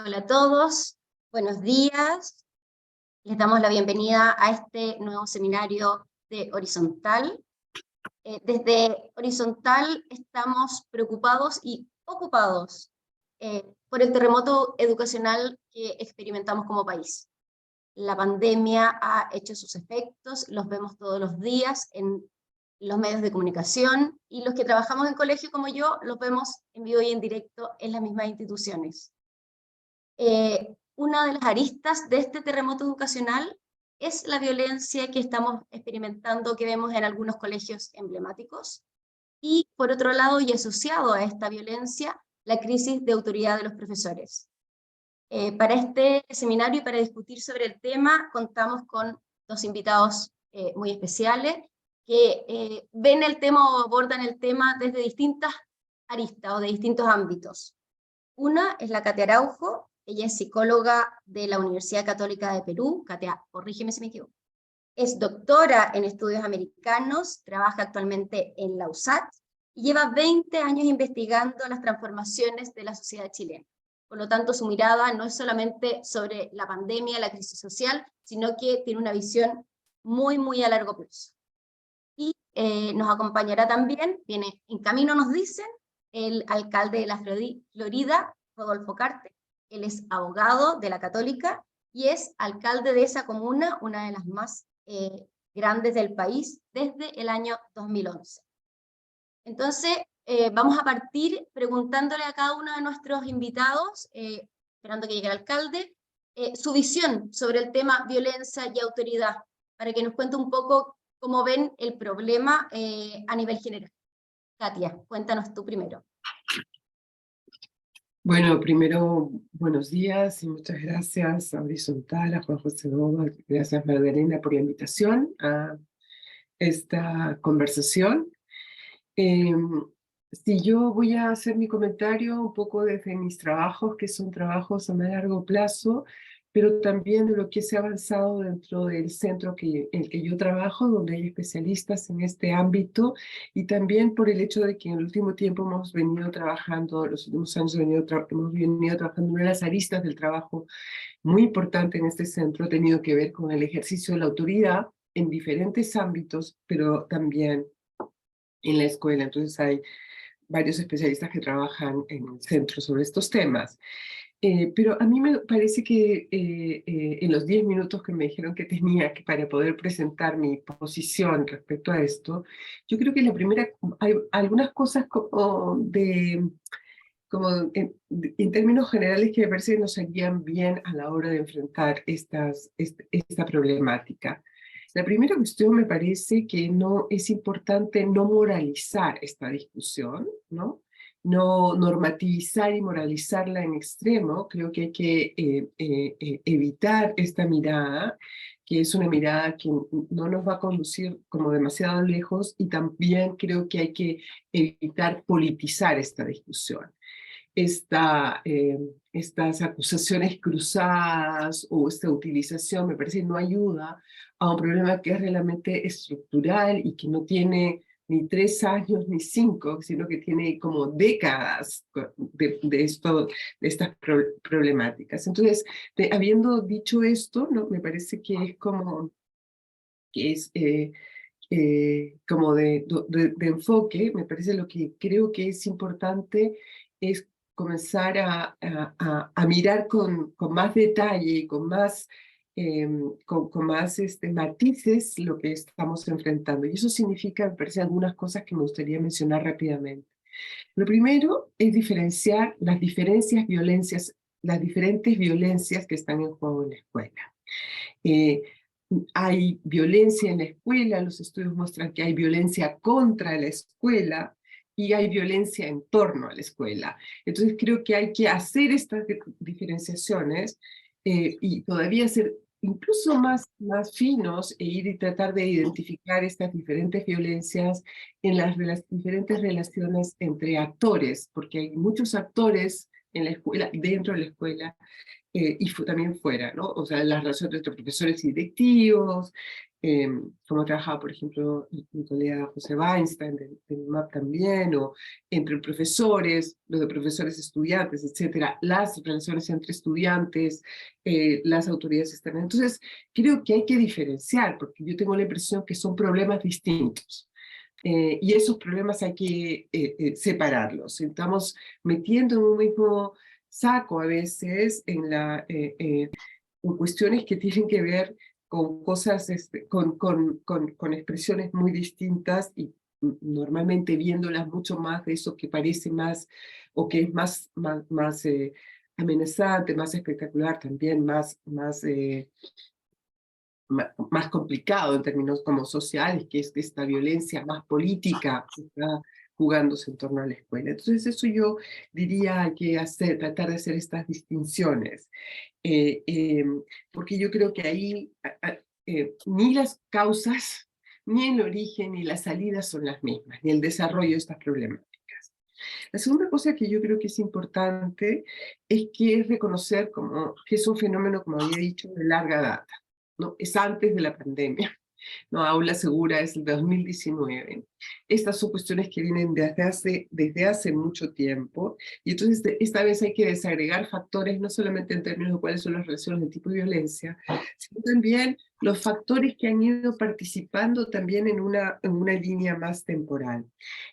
Hola a todos, buenos días. Les damos la bienvenida a este nuevo seminario de Horizontal. Desde Horizontal estamos preocupados y ocupados por el terremoto educacional que experimentamos como país. La pandemia ha hecho sus efectos, los vemos todos los días en los medios de comunicación, y los que trabajamos en colegio como yo los vemos en vivo y en directo en las mismas instituciones. Una de las aristas de este terremoto educacional es la violencia que estamos experimentando, que vemos en algunos colegios emblemáticos, y por otro lado, y asociado a esta violencia, la crisis de autoridad de los profesores. Para este seminario y para discutir sobre el tema, contamos con dos invitados muy especiales que ven el tema o abordan el tema desde distintas aristas o de distintos ámbitos. Una es la Katia Araujo. Ella es psicóloga de la Universidad Católica de Perú. Katia, corrígeme si me equivoco. Es doctora en estudios americanos, trabaja actualmente en la USAT y lleva 20 años investigando las transformaciones de la sociedad chilena. Por lo tanto, su mirada no es solamente sobre la pandemia, la crisis social, sino que tiene una visión muy a largo plazo. Y nos acompañará también, viene en camino nos dicen, el alcalde de la Florida, Rodolfo Carte. Él es abogado de la Católica y es alcalde de esa comuna, una de las más grandes del país, desde el año 2011. Entonces, vamos a partir preguntándole a cada uno de nuestros invitados, esperando que llegue el alcalde, su visión sobre el tema violencia y autoridad, para que nos cuente un poco cómo ven el problema a nivel general. Katia, cuéntanos tú primero. Bueno, primero, buenos días y muchas gracias a Horizontal, a Juan José Gómez, gracias Magdalena por la invitación a esta conversación. Si yo voy a hacer mi comentario un poco desde mis trabajos, que son trabajos a más largo plazo, pero también de lo que se ha avanzado dentro del centro en el que yo trabajo, donde hay especialistas en este ámbito, y también por el hecho de que en el último tiempo hemos venido trabajando, los últimos años hemos venido trabajando, una de las aristas del trabajo muy importante en este centro ha tenido que ver con el ejercicio de la autoridad en diferentes ámbitos, pero también en la escuela. Entonces hay varios especialistas que trabajan en el centro sobre estos temas. Pero a mí me parece que en los 10 minutos que me dijeron que tenía para poder presentar mi posición respecto a esto, yo creo que la primera, hay algunas cosas en términos generales que me parece que nos harían bien a la hora de enfrentar esta problemática. La primera cuestión me parece que no es importante no moralizar esta discusión, ¿no? No normativizar y moralizarla en extremo. Creo que hay que evitar esta mirada, que es una mirada que no nos va a conducir como demasiado lejos, y también creo que hay que evitar politizar esta discusión. Estas acusaciones cruzadas o esta utilización me parece que no ayuda a un problema que es realmente estructural y que no tiene ni 3 años ni 5, sino que tiene como décadas de estas problemáticas. Entonces, habiendo dicho esto, ¿no? Me parece que es como como de enfoque. Me parece lo que creo que es importante es comenzar a mirar con más detalle y con más matices lo que estamos enfrentando. Y eso significa, me parece, algunas cosas que me gustaría mencionar rápidamente. Lo primero es diferenciar las diferentes violencias que están en juego en la escuela. Hay violencia en la escuela, los estudios muestran que hay violencia contra la escuela y hay violencia en torno a la escuela. Entonces creo que hay que hacer estas diferenciaciones y todavía ser incluso más finos e ir y tratar de identificar estas diferentes violencias en las diferentes relaciones entre actores, porque hay muchos actores en la escuela, dentro de la escuela, y también fuera, ¿no? O sea, las relaciones entre profesores y directivos, como trabajaba, por ejemplo, mi colega José Weinstein, del MAP también, o entre profesores, los de profesores estudiantes, etcétera, las relaciones entre estudiantes, las autoridades externas. Entonces, creo que hay que diferenciar, porque yo tengo la impresión que son problemas distintos. Y esos problemas hay que separarlos. Estamos metiendo en un mismo saco a veces en cuestiones que tienen que ver con cosas, con expresiones muy distintas y normalmente viéndolas mucho más de eso que parece más, o que es más amenazante, más espectacular, también más complicado en términos como sociales, que es esta violencia más política que está jugándose en torno a la escuela. Entonces eso yo diría que tratar de hacer estas distinciones, eh, eh, porque yo creo que ahí ni las causas, ni el origen, ni las salidas son las mismas, ni el desarrollo de estas problemáticas. La segunda cosa que yo creo que es importante es que es reconocer que es un fenómeno, como había dicho, de larga data, ¿no? Es antes de la pandemia. No, Aula Segura es el 2019. Estas son cuestiones que vienen desde hace mucho tiempo, y entonces esta vez hay que desagregar factores, no solamente en términos de cuáles son las relaciones de tipo de violencia, sino también los factores que han ido participando también en una línea más temporal.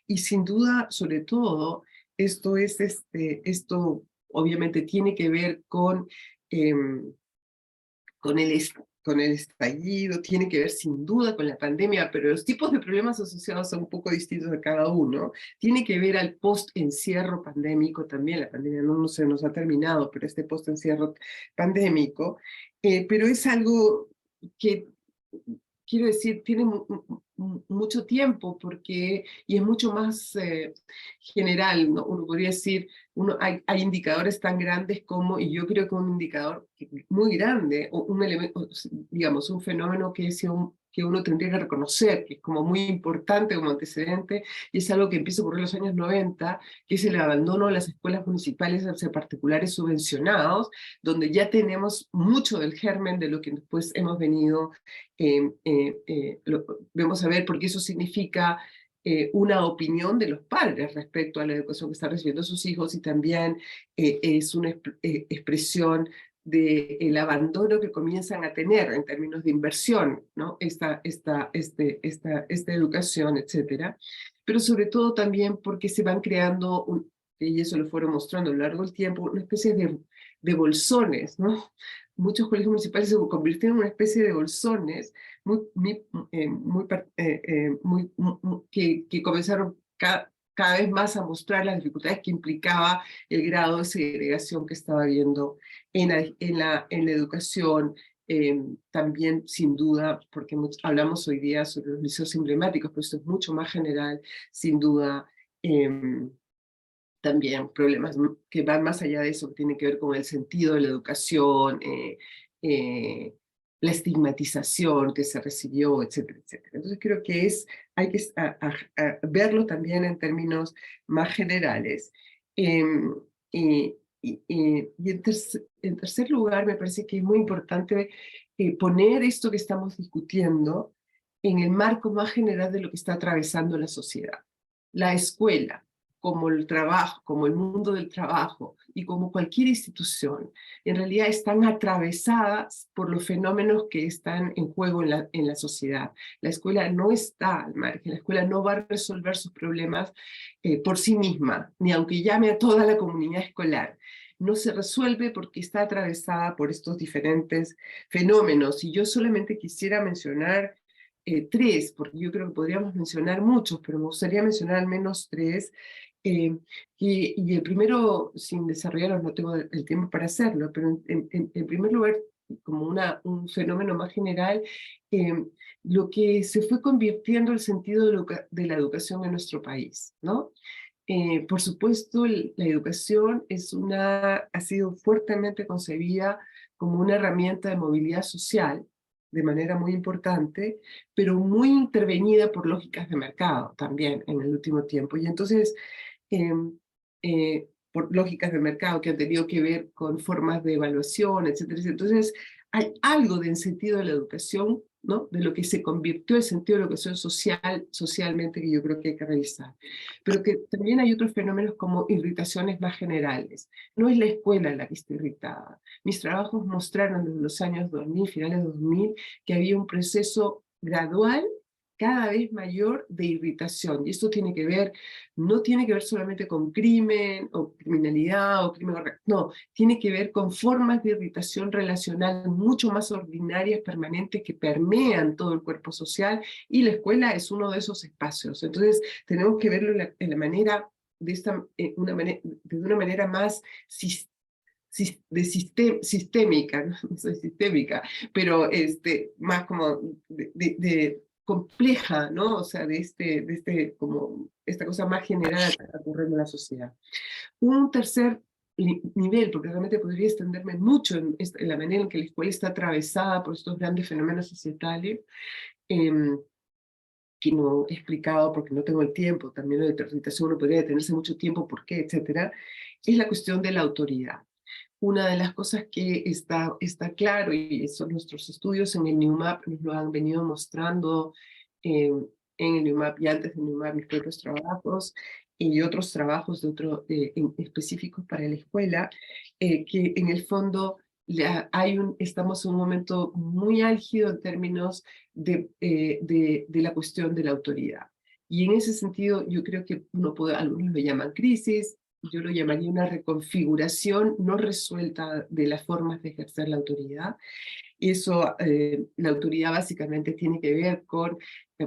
Y sin duda, sobre todo, esto obviamente tiene que ver em, con el estallido, tiene que ver sin duda con la pandemia, pero los tipos de problemas asociados son un poco distintos a cada uno. Tiene que ver al post-encierro pandémico también. La pandemia no se nos ha terminado, pero este post-encierro pandémico, pero es algo que, quiero decir, tiene mucho tiempo y es mucho más general, ¿no? Uno podría decir, hay indicadores tan grandes como, y yo creo que un indicador muy grande, o un elemento, digamos, un fenómeno que uno tendría que reconocer, que es como muy importante como antecedente, y es algo que empieza a ocurrir en los años 90, que es el abandono de las escuelas municipales hacia particulares subvencionados, donde ya tenemos mucho del germen de lo que después hemos venido, vamos a ver, porque eso significa una opinión de los padres respecto a la educación que están recibiendo sus hijos, y también es una expresión del abandono que comienzan a tener en términos de inversión, ¿no? Esta educación, etcétera. Pero sobre todo también porque se van creando, y eso lo fueron mostrando a lo largo del tiempo, una especie de bolsones, ¿no? Muchos colegios municipales se convirtieron en una especie de bolsones muy, que comenzaron cada vez más a mostrar las dificultades que implicaba el grado de segregación que estaba habiendo en la educación. También, sin duda, porque hablamos hoy día sobre los liceos emblemáticos, pero esto es mucho más general, sin duda. También problemas que van más allá de eso, que tienen que ver con el sentido de la educación, la estigmatización que se recibió, etcétera, etcétera. Entonces creo que hay que verlo también en términos más generales. Y en tercer lugar, me parece que es muy importante poner esto que estamos discutiendo en el marco más general de lo que está atravesando la sociedad. La escuela, como el trabajo, como el mundo del trabajo y como cualquier institución, en realidad están atravesadas por los fenómenos que están en juego en la sociedad. La escuela no está al margen, la escuela no va a resolver sus problemas por sí misma, ni aunque llame a toda la comunidad escolar. No se resuelve porque está atravesada por estos diferentes fenómenos. Y yo solamente quisiera mencionar tres, porque yo creo que podríamos mencionar muchos, pero me gustaría mencionar al menos tres. eh, y el primero, sin desarrollarlos, no tengo el tiempo para hacerlo, pero en primer lugar, como un fenómeno más general, lo que se fue convirtiendo el sentido de la educación en nuestro país, ¿no? Por supuesto, la educación ha sido fuertemente concebida como una herramienta de movilidad social, de manera muy importante, pero muy intervenida por lógicas de mercado también en el último tiempo. Y entonces, por lógicas de mercado que han tenido que ver con formas de evaluación, etcétera, etcétera. Entonces, hay algo del sentido de la educación ¿no? De lo que se convirtió el sentido de la educación socialmente, que yo creo que hay que revisar. Pero que también hay otros fenómenos como irritaciones más generales. No es la escuela la que está irritada. Mis trabajos mostraron desde los años 2000, finales de 2000, que había un proceso gradual cada vez mayor de irritación. Y esto tiene que ver, no tiene que ver solamente con crimen o criminalidad o crimen organizado, no, tiene que ver con formas de irritación relacional mucho más ordinarias, permanentes, que permean todo el cuerpo social, y la escuela es uno de esos espacios. Entonces tenemos que verlo en la manera, de una manera más sistémica, no soy sistémica, pero más como compleja, ¿no? O sea, como esta cosa más general ocurriendo en la sociedad. Un tercer nivel, porque realmente podría extenderme mucho en la manera en que la escuela está atravesada por estos grandes fenómenos societales, que no he explicado porque no tengo el tiempo, también lo de interpretación uno podría detenerse mucho tiempo, por qué, etcétera, es la cuestión de la autoridad. Una de las cosas que está claro, y son nuestros estudios en el NEWMAP, nos lo han venido mostrando en el NEWMAP y antes del NEWMAP, mis propios trabajos y otros trabajos específicos para la escuela, que en el fondo estamos en un momento muy álgido en términos de la cuestión de la autoridad. Y en ese sentido, yo creo que algunos lo llaman crisis, yo lo llamaría una reconfiguración no resuelta de las formas de ejercer la autoridad. Eso, la autoridad básicamente tiene que ver con,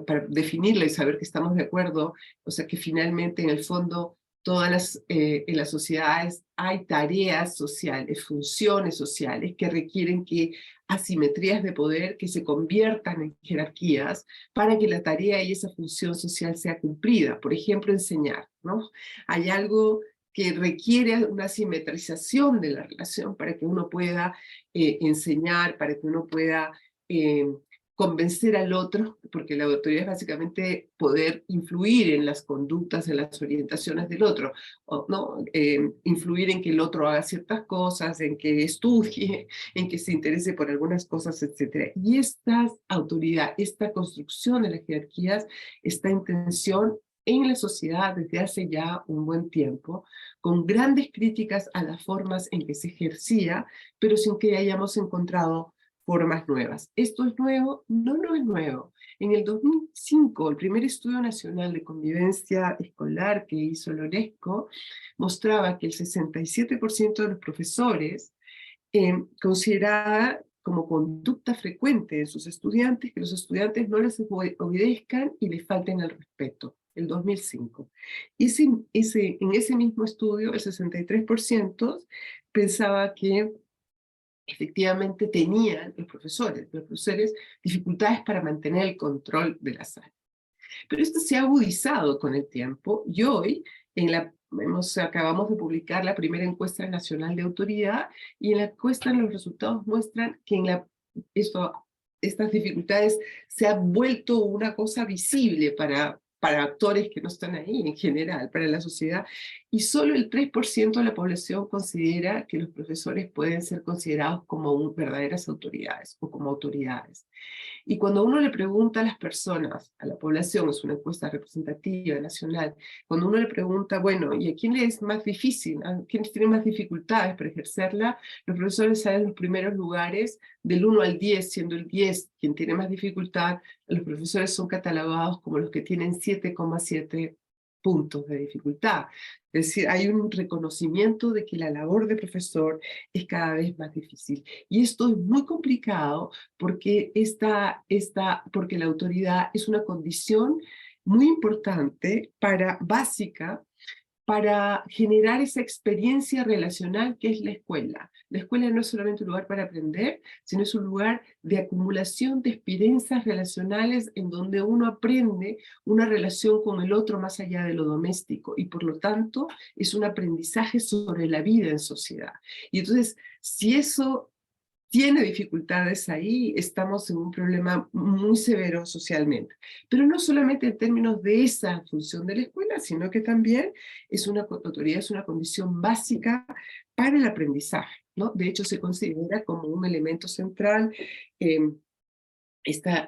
para definirla y saber que estamos de acuerdo, o sea que finalmente en el fondo en las sociedades hay tareas sociales, funciones sociales que requieren que asimetrías de poder que se conviertan en jerarquías para que la tarea y esa función social sea cumplida. Por ejemplo, enseñar, ¿no? Hay algo que requiere una simetrización de la relación para que uno pueda enseñar, para que uno pueda convencer al otro, porque la autoridad es básicamente poder influir en las conductas, en las orientaciones del otro, ¿no? Influir en que el otro haga ciertas cosas, en que estudie, en que se interese por algunas cosas, etc. Y esta autoridad, esta construcción de las jerarquías está en tensión en la sociedad desde hace ya un buen tiempo, con grandes críticas a las formas en que se ejercía, pero sin que hayamos encontrado formas nuevas. ¿Esto es nuevo? No, no es nuevo. En el 2005, el primer estudio nacional de convivencia escolar que hizo la UNESCO mostraba que el 67% de los profesores consideraba como conducta frecuente en sus estudiantes que los estudiantes no les obedezcan y les falten el respeto. El 2005. En ese mismo estudio, el 63% pensaba que efectivamente tenían los profesores dificultades para mantener el control de la sala. Pero esto se ha agudizado con el tiempo y hoy acabamos de publicar la primera encuesta nacional de autoridad, y en la encuesta los resultados muestran que estas dificultades se han vuelto una cosa visible para actores que no están ahí en general, para la sociedad, y solo el 3% de la población considera que los profesores pueden ser considerados como verdaderas autoridades o como autoridades. Y cuando uno le pregunta a las personas, a la población, es una encuesta representativa nacional, cuando uno le pregunta, bueno, ¿y a quién le es más difícil? ¿A quiénes tienen más dificultades para ejercerla? Los profesores salen en los primeros lugares, del 1 al 10, siendo el 10 quien tiene más dificultad. Los profesores son catalogados como los que tienen 7,7 puntos de dificultad. Es decir, hay un reconocimiento de que la labor de profesor es cada vez más difícil. Y esto es muy complicado porque porque la autoridad es una condición muy importante, básica, para generar esa experiencia relacional que es la escuela. La escuela no es solamente un lugar para aprender, sino es un lugar de acumulación de experiencias relacionales en donde uno aprende una relación con el otro más allá de lo doméstico, y por lo tanto es un aprendizaje sobre la vida en sociedad. Y entonces, si eso tiene dificultades ahí, estamos en un problema muy severo socialmente. Pero no solamente en términos de esa función de la escuela, sino que también autoridad es una condición básica para el aprendizaje, ¿no? De hecho, se considera como un elemento central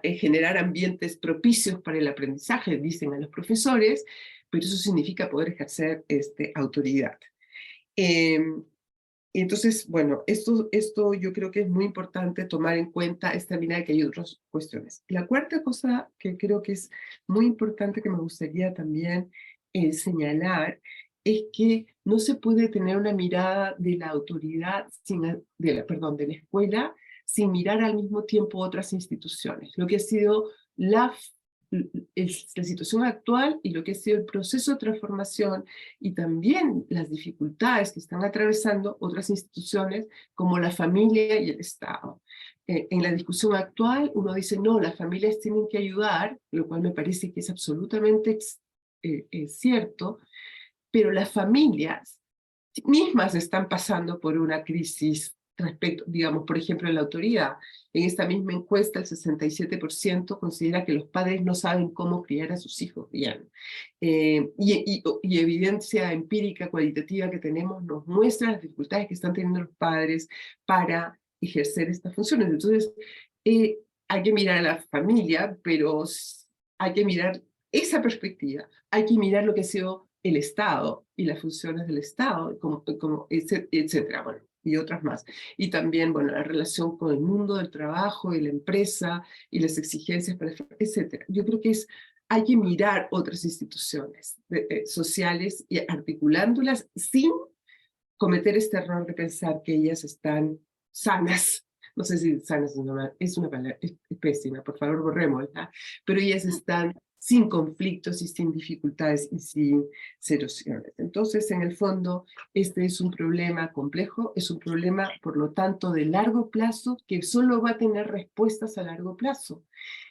generar ambientes propicios para el aprendizaje, dicen a los profesores, pero eso significa poder ejercer autoridad. Entonces, bueno, esto yo creo que es muy importante tomar en cuenta esta mirada, que hay otras cuestiones. La cuarta cosa que creo que es muy importante, que me gustaría también señalar, es que no se puede tener una mirada de la autoridad, de la escuela, sin mirar al mismo tiempo otras instituciones. Lo que ha sido la situación actual y lo que ha sido el proceso de transformación, y también las dificultades que están atravesando otras instituciones como la familia y el Estado. En la discusión actual uno dice, no, las familias tienen que ayudar, lo cual me parece que es absolutamente cierto, pero las familias mismas están pasando por una crisis respecto, digamos, por ejemplo, en la autoridad. En esta misma encuesta, el 67% considera que los padres no saben cómo criar a sus hijos bien. Y evidencia empírica, cualitativa que tenemos, nos muestra las dificultades que están teniendo los padres para ejercer estas funciones. Entonces, hay que mirar a la familia, pero hay que mirar esa perspectiva. Hay que mirar lo que ha sido el Estado y las funciones del Estado, etcétera, bueno, y otras más. Y también, bueno, la relación con el mundo del trabajo y la empresa y las exigencias, etcétera. Yo creo que hay que mirar otras instituciones sociales y articulándolas sin cometer este error de pensar que ellas están sanas. No sé si sanas es una palabra, es pésima, por favor borrémosla, pero ellas están sin conflictos y sin dificultades y sin erosiones. Entonces, en el fondo, este es un problema complejo, es un problema, por lo tanto, de largo plazo, que solo va a tener respuestas a largo plazo.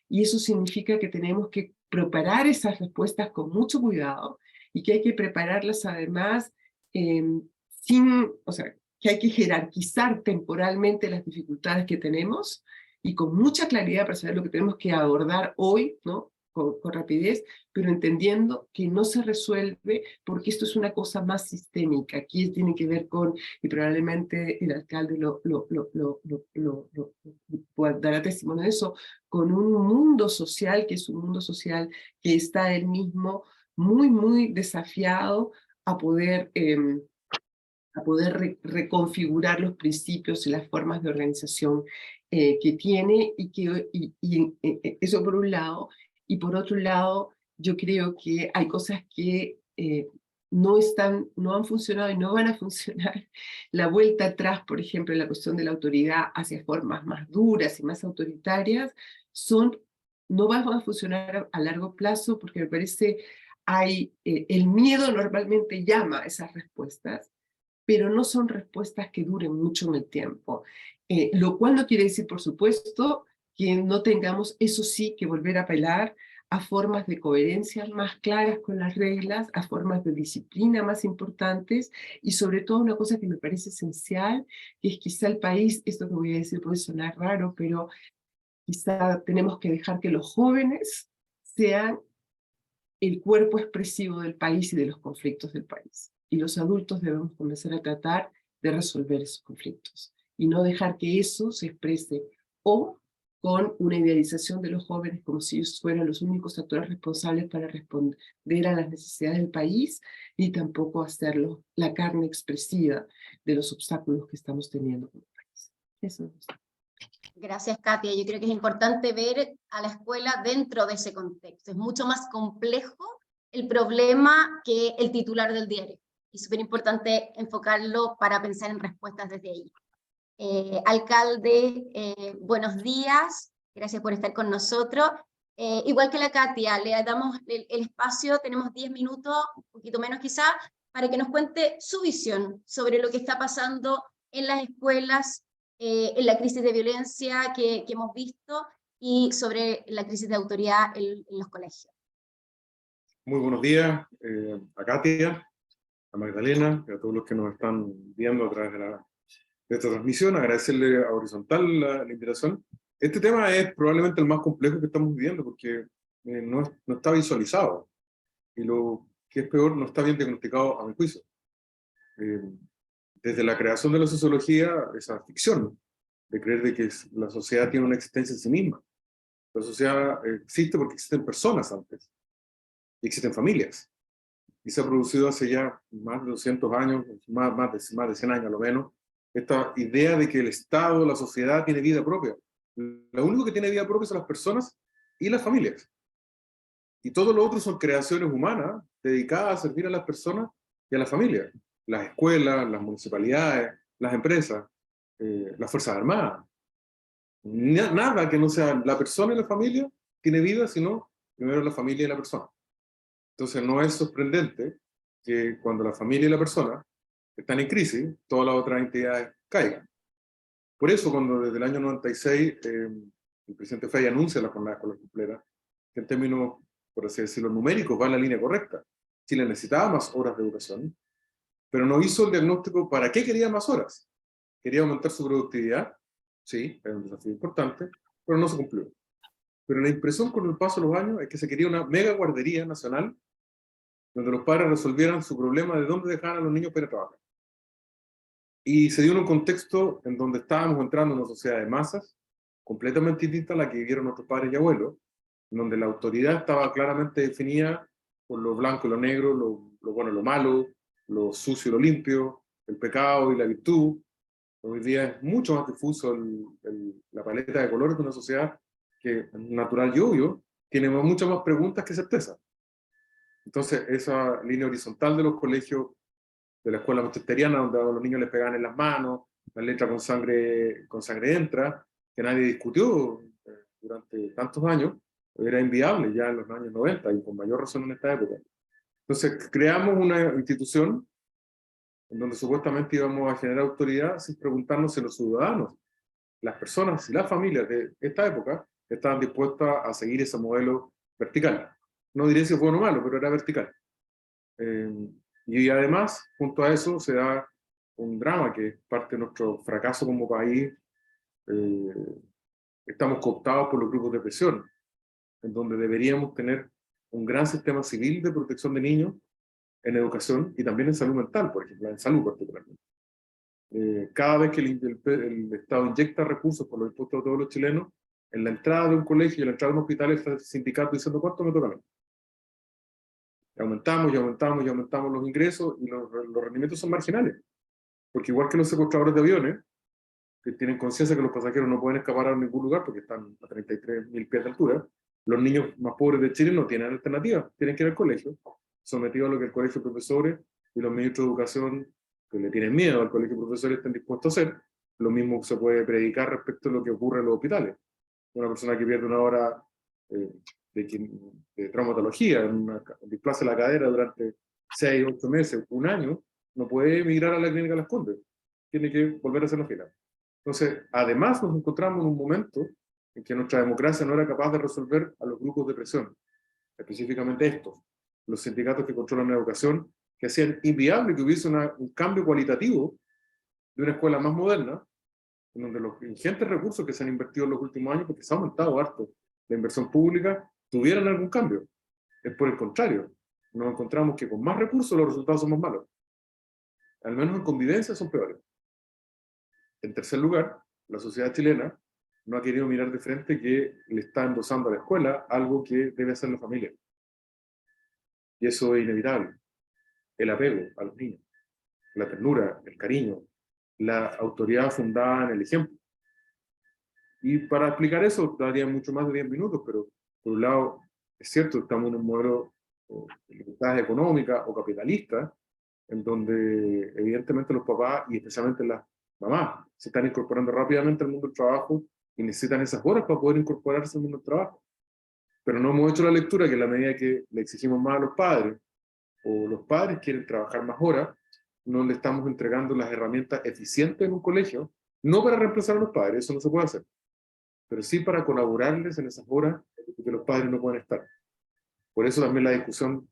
Y eso significa que tenemos que preparar esas respuestas con mucho cuidado, y que hay que prepararlas además o sea, que hay que jerarquizar temporalmente las dificultades que tenemos y con mucha claridad para saber lo que tenemos que abordar hoy, ¿no? Con rapidez, pero entendiendo que no se resuelve porque esto es una cosa más sistémica. Aquí tiene que ver con, y probablemente el alcalde dará testimonio de eso, con un mundo social, que es un mundo social que está él mismo muy, muy desafiado a poder reconfigurar los principios y las formas de organización que tiene, eso por un lado. Y por otro lado, yo creo que hay cosas que no han funcionado y no van a funcionar. La vuelta atrás, por ejemplo, en la cuestión de la autoridad hacia formas más duras y más autoritarias, no van a funcionar a largo plazo, porque me parece el miedo normalmente llama a esas respuestas, pero no son respuestas que duren mucho en el tiempo. Lo cual no quiere decir, por supuesto, que no tengamos, eso sí, que volver a apelar a formas de coherencia más claras con las reglas, a formas de disciplina más importantes, y sobre todo una cosa que me parece esencial, que es quizá el país, esto que voy a decir puede sonar raro, pero quizá tenemos que dejar que los jóvenes sean el cuerpo expresivo del país y de los conflictos del país. Y los adultos debemos comenzar a tratar de resolver esos conflictos y no dejar que eso se exprese o con una idealización de los jóvenes como si ellos fueran los únicos actores responsables para responder a las necesidades del país, y tampoco hacerlo la carne expresiva de los obstáculos que estamos teniendo como país. Eso es. Gracias, Katia. Yo creo que es importante ver a la escuela dentro de ese contexto. Es mucho más complejo el problema que el titular del diario. Y súper importante enfocarlo para pensar en respuestas desde ahí. Alcalde, buenos días. Gracias por estar con nosotros. Igual que la Katia, le damos el espacio, tenemos 10 minutos, un poquito menos quizá, para que nos cuente su visión sobre lo que está pasando en las escuelas, en la crisis de violencia que hemos visto, y sobre la crisis de autoridad en los colegios. Muy buenos días a Katia, a Magdalena y a todos los que nos están viendo a través de esta transmisión. Agradecerle a Horizontal la invitación. Este tema es probablemente el más complejo que estamos viviendo porque no está visualizado, y lo que es peor, no está bien diagnosticado a mi juicio. Desde la creación de la sociología, esa ficción de creer de que la sociedad tiene una existencia en sí misma, La sociedad existe porque existen personas antes, y existen familias. Y se ha producido hace ya más de 200 años, más de 100 años a lo menos, esta idea de que el Estado, la sociedad, tiene vida propia. Lo único que tiene vida propia son las personas y las familias. Y todo lo otro son creaciones humanas dedicadas a servir a las personas y a las familias. Las escuelas, las municipalidades, las empresas, las Fuerzas Armadas. Nada que no sea la persona y la familia tiene vida, sino primero la familia y la persona. Entonces no es sorprendente que cuando la familia y la persona están en crisis, todas las otras entidades caigan. Por eso cuando desde el año 96 el presidente Frey anuncia la jornada escolar completa, que en términos, por así decirlo, numéricos va en la línea correcta. Chile necesitaba más horas de educación, pero no hizo el diagnóstico para qué quería más horas. Quería aumentar su productividad, sí, era un desafío importante, pero no se cumplió. Pero la impresión con el paso de los años es que se quería una mega guardería nacional donde los padres resolvieran su problema de dónde dejaban a los niños para trabajar. Y se dio en un contexto en donde estábamos entrando en una sociedad de masas, completamente distinta a la que vivieron nuestros padres y abuelos, en donde la autoridad estaba claramente definida por lo blanco y lo negro, lo bueno y lo malo, lo sucio y lo limpio, el pecado y la virtud. Hoy día es mucho más difuso la paleta de colores de una sociedad que, natural y obvio, tiene muchas más preguntas que certezas. Entonces, esa línea horizontal de los colegios, de la escuela manchesteriana, donde a los niños les pegaban en las manos, la letra con sangre entra, que nadie discutió durante tantos años, era inviable ya en los años 90 y con mayor razón en esta época. Entonces, creamos una institución en donde supuestamente íbamos a generar autoridad sin preguntarnos si los ciudadanos, las personas y las familias de esta época estaban dispuestas a seguir ese modelo vertical. No diré si es bueno o malo, pero era vertical. Y además, junto a eso, se da un drama que es parte de nuestro fracaso como país. Estamos cooptados por los grupos de presión, en donde deberíamos tener un gran sistema civil de protección de niños en educación y también en salud mental, por ejemplo, en salud particularmente. Cada vez que el Estado inyecta recursos por los impuestos de todos los chilenos, en la entrada de un colegio y en la entrada de un hospital está el sindicato diciendo ¿cuánto me toca a mí? Aumentamos y aumentamos y aumentamos los ingresos y los rendimientos son marginales. Porque igual que los secuestradores de aviones, que tienen conciencia que los pasajeros no pueden escapar a ningún lugar porque están a 33.000 pies de altura, los niños más pobres de Chile no tienen alternativa, tienen que ir al colegio, sometidos a lo que el colegio de profesores y los ministros de educación que le tienen miedo al colegio de profesores estén dispuestos a hacer. Lo mismo se puede predicar respecto a lo que ocurre en los hospitales. Una persona que pierde una hora de traumatología, desplaza la cadera durante 6, 8 meses, un año, no puede emigrar a la clínica Las Condes, tiene que volver a hacer la fila. Entonces, además nos encontramos en un momento en que nuestra democracia no era capaz de resolver a los grupos de presión, específicamente estos, los sindicatos que controlan la educación, que hacían inviable que hubiese un cambio cualitativo de una escuela más moderna, en donde los ingentes recursos que se han invertido en los últimos años, porque se ha aumentado harto la inversión pública, tuvieran algún cambio. Es por el contrario, nos encontramos que con más recursos los resultados son más malos. Al menos en convivencia son peores. En tercer lugar, la sociedad chilena no ha querido mirar de frente que le está endosando a la escuela algo que debe hacer la familia. Y eso es inevitable. El apego a los niños, la ternura, el cariño, la autoridad fundada en el ejemplo. Y para explicar eso daría mucho más de 10 minutos, pero por un lado, es cierto, estamos en un modelo de libertades económicas o capitalista, en donde evidentemente los papás y especialmente las mamás se están incorporando rápidamente al mundo del trabajo y necesitan esas horas para poder incorporarse al mundo del trabajo. Pero no hemos hecho la lectura que en la medida que le exigimos más a los padres, o los padres quieren trabajar más horas, no le estamos entregando las herramientas eficientes en un colegio, no para reemplazar a los padres, eso no se puede hacer, pero sí para colaborarles en esas horas que los padres no pueden estar. Por eso también la discusión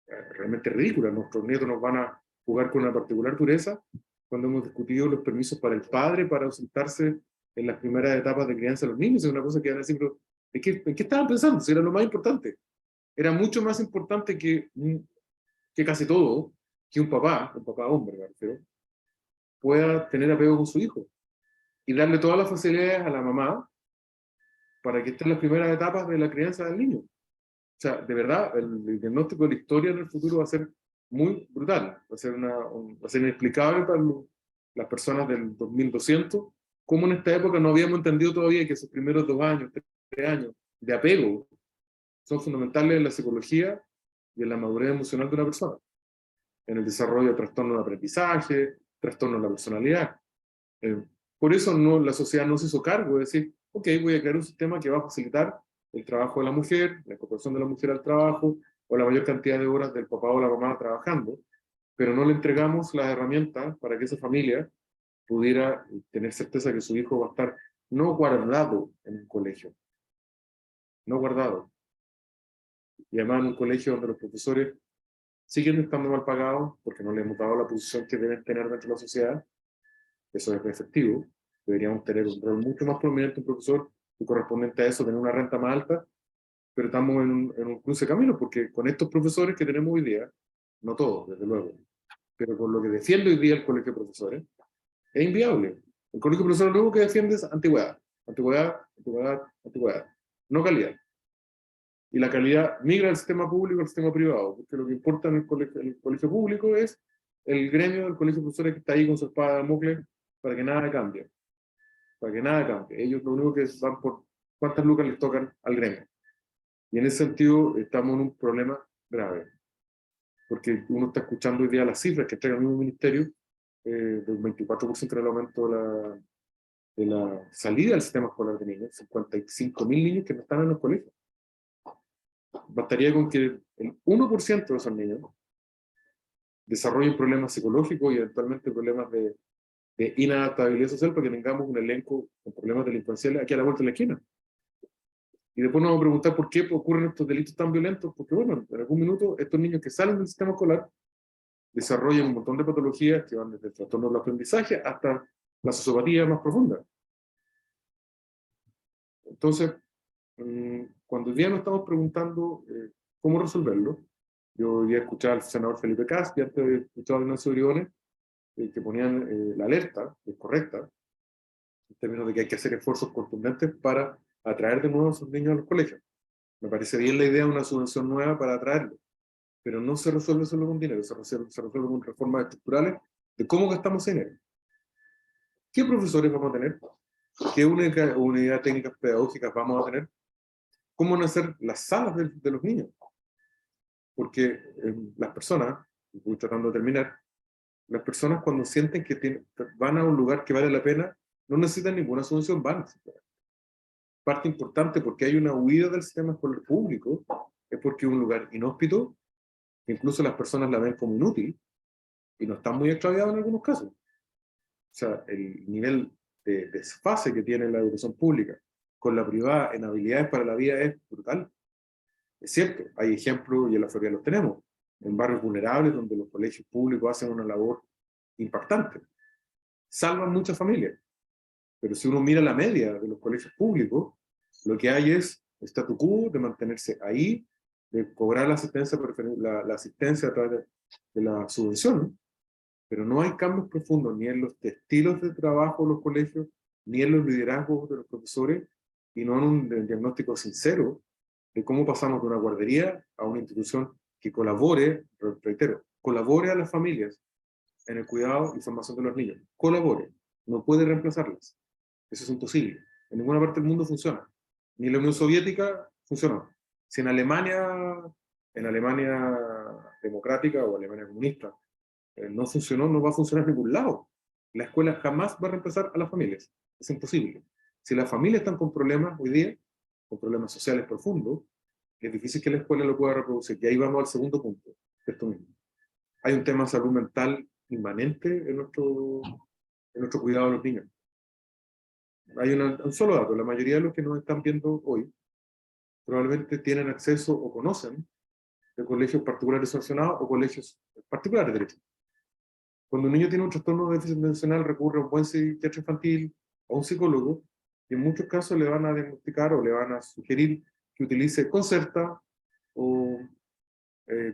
realmente ridícula. Nuestros nietos nos van a jugar con una particular dureza cuando hemos discutido los permisos para el padre para ausentarse en las primeras etapas de crianza de los niños. Es una cosa que van a decir, ¿en qué estaban pensando? Si era lo más importante. Era mucho más importante que casi todo, que un papá hombre, me refiero, pueda tener apego con su hijo y darle todas las facilidades a la mamá para que estén las primeras etapas de la crianza del niño. O sea, de verdad, el diagnóstico de la historia en el futuro va a ser muy brutal, va a ser, va a ser inexplicable para las personas del 2200, cómo en esta época no habíamos entendido todavía que esos primeros 2 años, 3 años de apego son fundamentales en la psicología y en la madurez emocional de una persona, en el desarrollo de trastornos de aprendizaje, trastornos de la personalidad. Por eso la sociedad no se hizo cargo de decir, ok, voy a crear un sistema que va a facilitar el trabajo de la mujer, la incorporación de la mujer al trabajo, o la mayor cantidad de horas del papá o la mamá trabajando, pero no le entregamos las herramientas para que esa familia pudiera tener certeza que su hijo va a estar no guardado en un colegio, no guardado. Y además en un colegio donde los profesores siguen estando mal pagados porque no les hemos dado la posición que deben tener dentro de la sociedad. Eso es efectivo. Deberíamos tener un rol mucho más prominente un profesor y correspondiente a eso tener una renta más alta, pero estamos en un cruce de camino porque con estos profesores que tenemos hoy día, no todos, desde luego, pero con lo que defiende hoy día el colegio de profesores, es inviable. El colegio de profesores lo único que defiende es antigüedad, antigüedad, antigüedad, antigüedad, no calidad. Y la calidad migra del sistema público al sistema privado, porque lo que importa en el colegio público es el gremio del colegio de profesores que está ahí con su espada de Damocles para que nada cambie. Para que nada cambie. Ellos lo único que van por cuántas lucas les tocan al gremio. Y en ese sentido estamos en un problema grave. Porque uno está escuchando hoy día las cifras que entrega el mismo ministerio, del 24% del aumento de la salida del sistema escolar de niños, 55.000 niños que no están en los colegios. Bastaría con que el 1% de esos niños desarrollen problemas psicológicos y eventualmente problemas de inadaptabilidad social para que tengamos un elenco con problemas delincuenciales aquí a la vuelta de la esquina. Y después nos vamos a preguntar por qué ocurren estos delitos tan violentos, porque bueno, en algún minuto estos niños que salen del sistema escolar desarrollan un montón de patologías que van desde el trastorno del aprendizaje hasta la sociopatía más profunda. Entonces, cuando hoy día nos estamos preguntando cómo resolverlo, yo hoy día escuchaba al senador Felipe Cas y antes escuchaba a Ignacio Briones, que ponían la alerta, que es correcta, en términos de que hay que hacer esfuerzos contundentes para atraer de nuevo a esos niños a los colegios. Me parece bien la idea de una subvención nueva para atraerlos, pero no se resuelve solo con dinero, se resuelve con reformas estructurales de cómo gastamos dinero. ¿Qué profesores vamos a tener? ¿Qué unidades técnicas pedagógicas vamos a tener? ¿Cómo van a ser las salas de los niños? Porque las personas, voy tratando de terminar, las personas cuando sienten que van a un lugar que vale la pena, no necesitan ninguna subvención, van. Parte importante porque hay una huida del sistema escolar público, es porque es un lugar inhóspito, incluso las personas la ven como inútil, y no están muy extraviados en algunos casos. O sea, el nivel de desfase que tiene la educación pública con la privada en habilidades para la vida es brutal. Es cierto, hay ejemplos, y en la Florida los tenemos, en barrios vulnerables donde los colegios públicos hacen una labor impactante. Salvan muchas familias. Pero si uno mira la media de los colegios públicos, lo que hay es statu quo de mantenerse ahí, de cobrar la asistencia a través de la subvención, pero no hay cambios profundos ni en los estilos de trabajo de los colegios, ni en los liderazgos de los profesores, y no en un diagnóstico sincero de cómo pasamos de una guardería a una institución que colabore, reitero, colabore a las familias en el cuidado y formación de los niños. Colabore, no puede reemplazarlas. Eso es imposible. En ninguna parte del mundo funciona. Ni en la Unión Soviética funcionó. Si en Alemania democrática o Alemania comunista, no funcionó, no va a funcionar en ningún lado. La escuela jamás va a reemplazar a las familias. Es imposible. Si las familias están con problemas hoy día, con problemas sociales profundos, es difícil que la escuela lo pueda reproducir. Y ahí vamos al segundo punto, esto mismo. Hay un tema de salud mental inmanente en nuestro cuidado de los niños. Hay un solo dato, la mayoría de los que nos están viendo hoy probablemente tienen acceso o conocen de colegios particulares sancionados o colegios particulares de derecho. Cuando un niño tiene un trastorno de déficit atencional recurre a un buen psiquiatra infantil o a un psicólogo y en muchos casos le van a diagnosticar o le van a sugerir que utilice Concerta o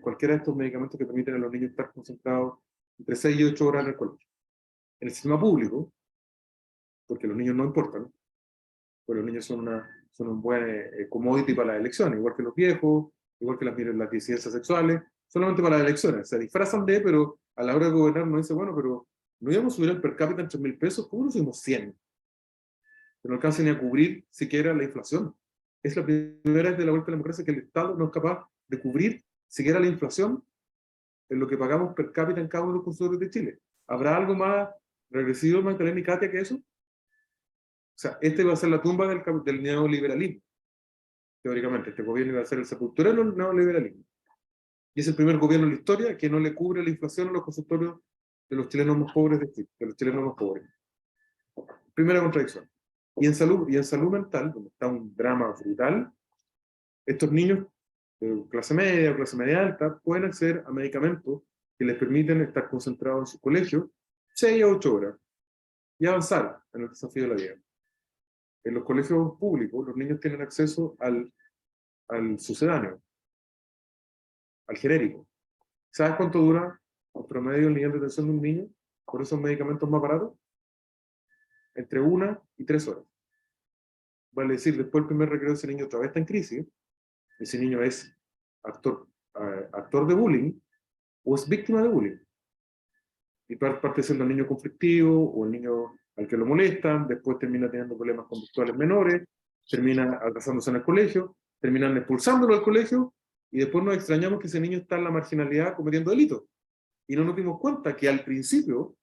cualquiera de estos medicamentos que permiten a los niños estar concentrados entre 6 y 8 horas en el colegio. En el sistema público, porque los niños no importan, porque los niños son una son un buen commodity para las elecciones, igual que los viejos, igual que las disidencias sexuales, solamente para las elecciones. Se disfrazan pero a la hora de gobernar no dice, bueno, pero no íbamos a subir el per cápita en 3.000 pesos, ¿cómo no subimos 100? Que no alcanza ni a cubrir siquiera la inflación. Es la primera vez de la vuelta a la democracia que el Estado no es capaz de cubrir siquiera la inflación en lo que pagamos per cápita en cada uno de los consumidores de Chile. ¿Habrá algo más regresivo, Magdalena y Katia, que eso? O sea, este va a ser la tumba del neoliberalismo. Teóricamente, este gobierno iba a ser el sepulturero del neoliberalismo. Y es el primer gobierno en la historia que no le cubre la inflación a los consultorios de los chilenos más pobres de Chile, de los chilenos más pobres. Primera contradicción. Y en salud mental, donde está un drama brutal, estos niños de clase media o clase media alta pueden acceder a medicamentos que les permiten estar concentrados en su colegio 6 a 8 horas y avanzar en el desafío de la vida. En los colegios públicos, los niños tienen acceso al sucedáneo, al genérico. ¿Sabes cuánto dura en promedio el nivel de atención de un niño por esos medicamentos más baratos? Entre 1 y 3 horas. Vale decir, después del primer recreo ese niño otra vez está en crisis, ese niño es actor de bullying o es víctima de bullying. Y parte siendo el niño conflictivo o el niño al que lo molestan, después termina teniendo problemas conductuales menores, termina atrasándose en el colegio, terminan expulsándolo del colegio y después nos extrañamos que ese niño está en la marginalidad cometiendo delitos. Y no nos dimos cuenta que al principio,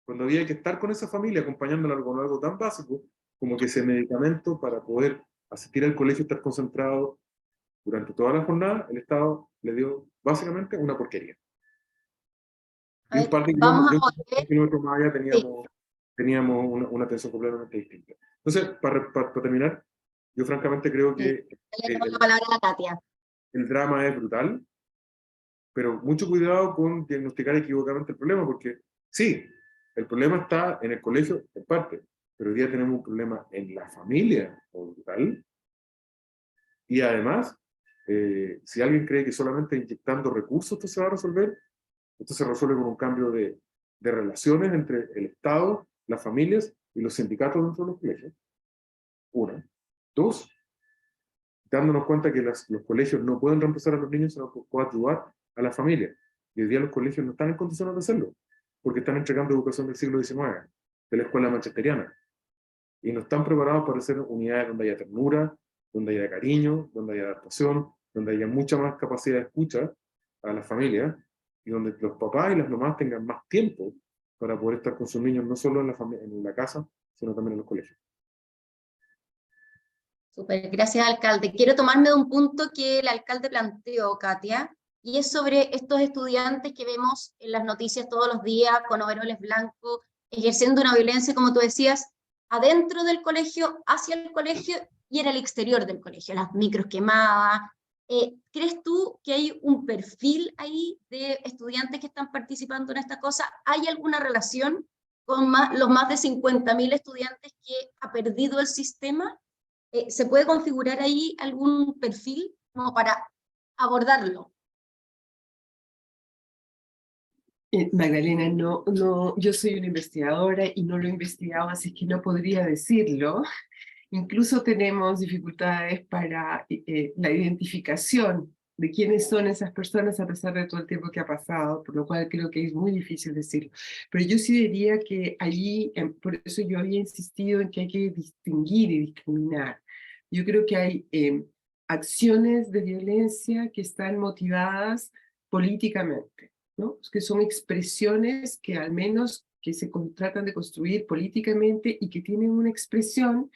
cuando había que estar con esa familia acompañándola con algo tan básico como que ese medicamento para poder asistir al colegio y estar concentrado durante toda la jornada, el Estado le dio básicamente una porquería. Y un par de kilómetros más allá teníamos una atención completamente distinta. Entonces, para terminar, yo francamente creo que el drama es brutal, pero mucho cuidado con diagnosticar equivocadamente el problema, porque sí, el problema está en el colegio, en parte, pero hoy día tenemos un problema en la familia brutal, y además, si alguien cree que solamente inyectando recursos esto se va a resolver, esto se resuelve con un cambio de relaciones entre el Estado, las familias y los sindicatos dentro de los colegios. 1. 2. Dándonos cuenta que los colegios no pueden reemplazar a los niños, sino pueden ayudar a la familia. Y hoy día los colegios no están en condiciones de hacerlo, porque están entregando educación del siglo XIX, de la escuela manchesteriana. Y no están preparados para hacer unidades donde haya ternura, donde haya cariño, donde haya adaptación, donde haya mucha más capacidad de escucha a las familias, y donde los papás y las mamás tengan más tiempo para poder estar con sus niños, no solo en la casa, sino también en los colegios. Súper, gracias, alcalde. Quiero tomarme de un punto que el alcalde planteó, Katia, y es sobre estos estudiantes que vemos en las noticias todos los días con overoles blancos, ejerciendo una violencia, como tú decías, adentro del colegio, hacia el colegio y en el exterior del colegio, las micros quemadas. ¿Crees tú que hay un perfil ahí de estudiantes que están participando en esta cosa? ¿Hay alguna relación con los más de 50.000 estudiantes que ha perdido el sistema? ¿Se puede configurar ahí algún perfil como para abordarlo? Magdalena, no, yo soy una investigadora y no lo he investigado, así que no podría decirlo. Incluso tenemos dificultades para la identificación de quiénes son esas personas a pesar de todo el tiempo que ha pasado, por lo cual creo que es muy difícil decirlo. Pero yo sí diría que allí, por eso yo había insistido en que hay que distinguir y discriminar. Yo creo que hay acciones de violencia que están motivadas políticamente, ¿no? Que son expresiones que al menos que se tratan de construir políticamente y que tienen una expresión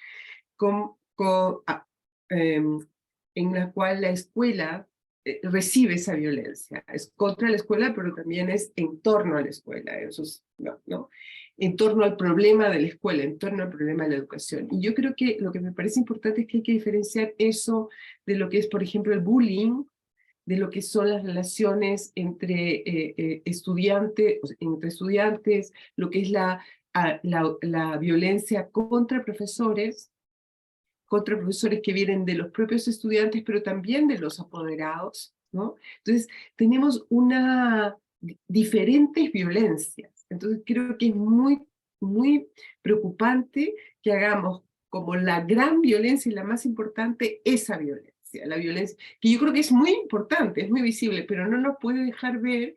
en la cual la escuela recibe esa violencia. Es contra la escuela, pero también es en torno a la escuela. Eso es, ¿no? En torno al problema de la escuela, en torno al problema de la educación. Y yo creo que lo que me parece importante es que hay que diferenciar eso de lo que es, por ejemplo, el bullying, de lo que son las relaciones entre estudiantes, lo que es la violencia contra profesores que vienen de los propios estudiantes, pero también de los apoderados, ¿no? Entonces, tenemos diferentes violencias. Entonces, creo que es muy, muy preocupante que hagamos como la gran violencia y la más importante, esa violencia, la violencia, que yo creo que es muy importante, es muy visible, pero no nos puede dejar ver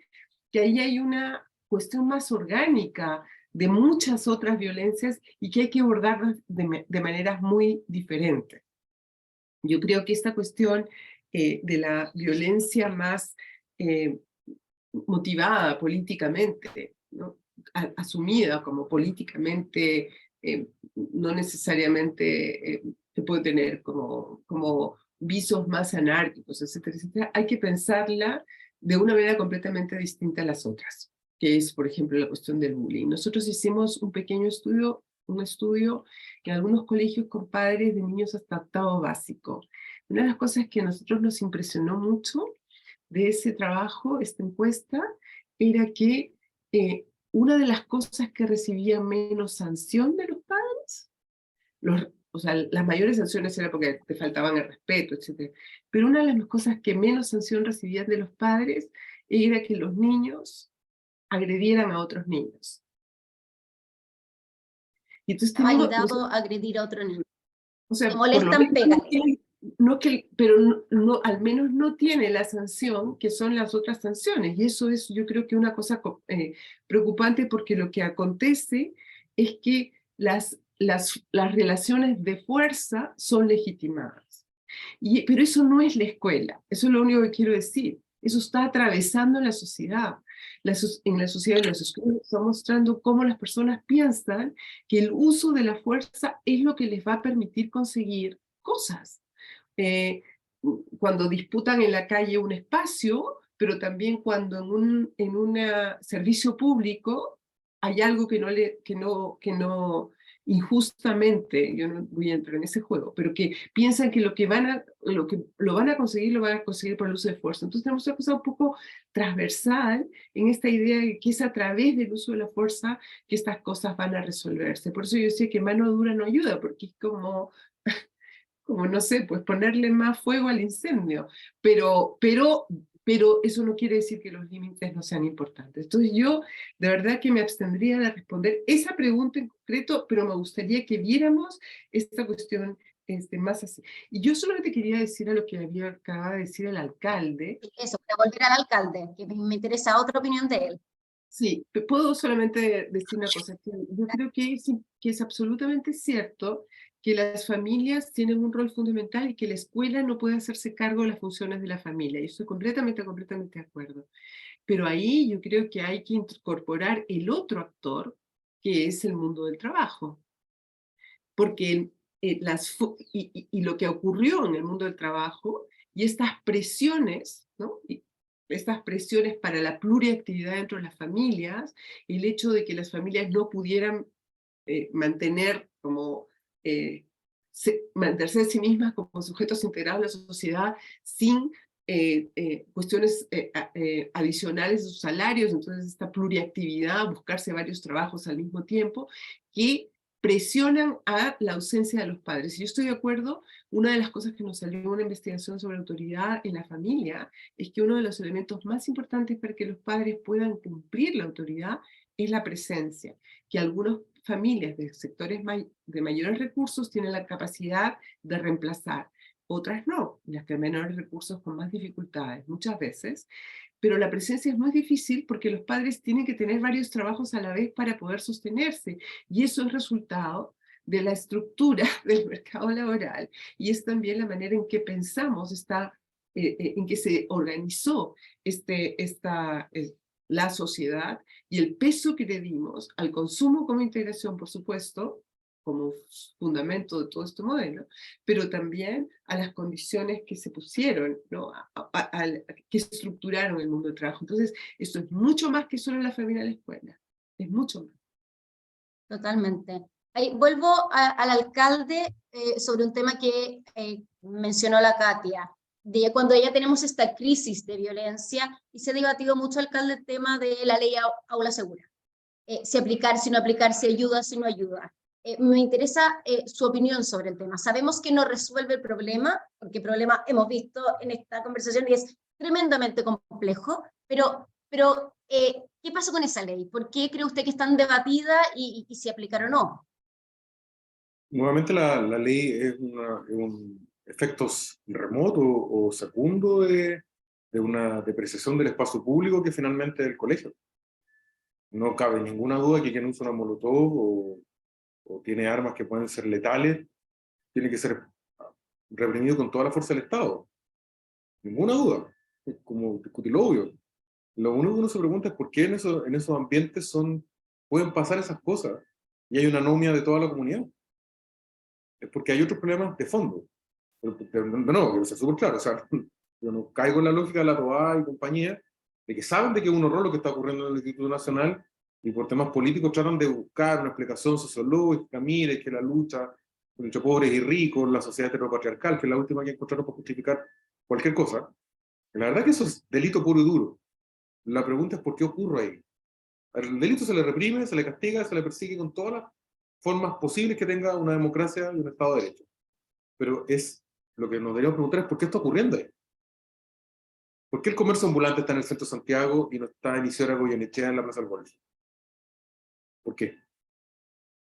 que ahí hay una cuestión más orgánica de muchas otras violencias y que hay que abordarlas de maneras muy diferentes. Yo creo que esta cuestión de la violencia más motivada políticamente, ¿no? Asumida como políticamente, no necesariamente se puede tener como visos más anárquicos, etcétera, etcétera, hay que pensarla de una manera completamente distinta a las otras, que es, por ejemplo, la cuestión del bullying. Nosotros hicimos un pequeño estudio, en algunos colegios con padres de niños hasta octavo básico. Una de las cosas que a nosotros nos impresionó mucho de ese trabajo, esta encuesta, era que una de las cosas que recibía menos sanción de los padres, o sea, las mayores sanciones era porque te faltaban el respeto, etc. Pero una de las cosas que menos sanción recibían de los padres era que los niños agredieran a otros niños. Y entonces Está validado agredir a otro niño. o sea, Te por lo molestan, menos pégale. pero al menos no tiene la sanción que son las otras sanciones. Y eso es, yo creo que una cosa preocupante, porque lo que acontece es que las relaciones de fuerza son legitimadas. Pero eso no es la escuela, eso es lo único que quiero decir. Eso está atravesando la sociedad. En la sociedad, en las escuelas, está mostrando cómo las personas piensan que el uso de la fuerza es lo que les va a permitir conseguir cosas. Cuando disputan en la calle un espacio, pero también cuando en un servicio público hay algo que no injustamente, yo no voy a entrar en ese juego, pero que piensan que lo que lo van a conseguir por el uso de fuerza. Entonces tenemos una cosa un poco transversal en esta idea de que es a través del uso de la fuerza que estas cosas van a resolverse. Por eso yo decía que mano dura no ayuda, porque es como no sé, pues ponerle más fuego al incendio, pero eso no quiere decir que los límites no sean importantes. Entonces yo de verdad que me abstendría de responder esa pregunta en concreto, pero me gustaría que viéramos esta cuestión más así. Y yo solamente quería decir a lo que acababa de decir el alcalde. Eso, para volver al alcalde, que me interesa otra opinión de él. Sí, puedo solamente decir una cosa, que yo creo que es absolutamente cierto que las familias tienen un rol fundamental y que la escuela no puede hacerse cargo de las funciones de la familia. Yo estoy completamente de acuerdo. Pero ahí yo creo que hay que incorporar el otro actor, que es el mundo del trabajo. Porque lo que ocurrió en el mundo del trabajo y estas presiones, ¿no? Estas presiones para la pluriactividad dentro de las familias, el hecho de que las familias no pudieran mantenerse a sí mismas como sujetos integrados de la sociedad sin cuestiones adicionales de sus salarios, entonces esta pluriactividad, buscarse varios trabajos al mismo tiempo, que presionan a la ausencia de los padres. Y yo estoy de acuerdo, una de las cosas que nos salió en una investigación sobre autoridad en la familia es que uno de los elementos más importantes para que los padres puedan cumplir la autoridad es la presencia, que algunas familias de sectores de mayores recursos tienen la capacidad de reemplazar, otras no, las que menores recursos con más dificultades, muchas veces, pero la presencia es muy difícil porque los padres tienen que tener varios trabajos a la vez para poder sostenerse, y eso es resultado de la estructura del mercado laboral, y es también la manera en que pensamos, en que se organizó la sociedad, y el peso que le dimos al consumo como integración, por supuesto, como fundamento de todo este modelo, pero también a las condiciones que se pusieron, ¿no? Que estructuraron el mundo del trabajo. Entonces, esto es mucho más que solo la familia de la escuela, es mucho más. Totalmente. Ahí, vuelvo al alcalde sobre un tema que mencionó la Katia, de cuando ya tenemos esta crisis de violencia, y se ha debatido mucho, alcalde, el tema de la ley Aula Segura. Si aplicar, si no aplicar, si ayuda, si no ayuda. Me interesa su opinión sobre el tema. Sabemos que no resuelve el problema, porque el problema hemos visto en esta conversación y es tremendamente complejo, pero ¿qué pasó con esa ley? ¿Por qué cree usted que es tan debatida y si aplicar o no? Nuevamente la ley es un efectos remoto o segundo de una depreciación del espacio público que finalmente es el colegio. No cabe ninguna duda que quien usa una molotov o tiene armas que pueden ser letales, tiene que ser reprimido con toda la fuerza del Estado. Ninguna duda. Es como discutir lo obvio. Lo único que uno se pregunta es por qué en esos ambientes pueden pasar esas cosas y hay una anomia de toda la comunidad. Es porque hay otros problemas de fondo. Pero no, quiero ser súper claro. O sea, yo no caigo en la lógica de la Toa y compañía, de que saben de que es un horror lo que está ocurriendo en el Instituto Nacional y por temas políticos tratan de buscar una explicación sociológica, mire, que la lucha entre pobres y ricos, la sociedad heteropatriarcal, que es la última que encontraron para justificar cualquier cosa. La verdad que eso es delito puro y duro. La pregunta es por qué ocurre ahí. Al delito se le reprime, se le castiga, se le persigue con todas las formas posibles que tenga una democracia y un Estado de Derecho. Pero lo que nos deberíamos preguntar es por qué está ocurriendo ahí. ¿Por qué el comercio ambulante está en el centro de Santiago y no está en Isidora Goyenechea en la Plaza del Golf? ¿Por qué?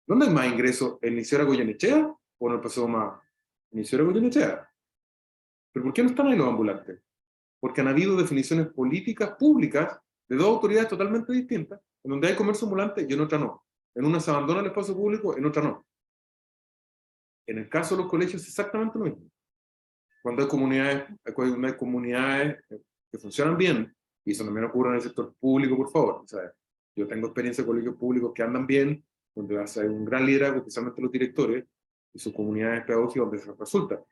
¿Dónde hay más ingresos? ¿En Isidora Goyenechea o en el Paseo Más? En Isidora Goyenechea. ¿Pero por qué no están ahí los ambulantes? Porque han habido definiciones políticas públicas de dos autoridades totalmente distintas, en donde hay comercio ambulante y en otra no. En una se abandona el espacio público, en otra no. En el caso de los colegios es exactamente lo mismo. Cuando hay comunidades que funcionan bien, y eso también ocurre en el sector público, por favor. O sea, yo tengo experiencia de colegios públicos que andan bien, donde hay un gran liderazgo, especialmente los directores, y sus comunidades pedagógicas donde se resulta.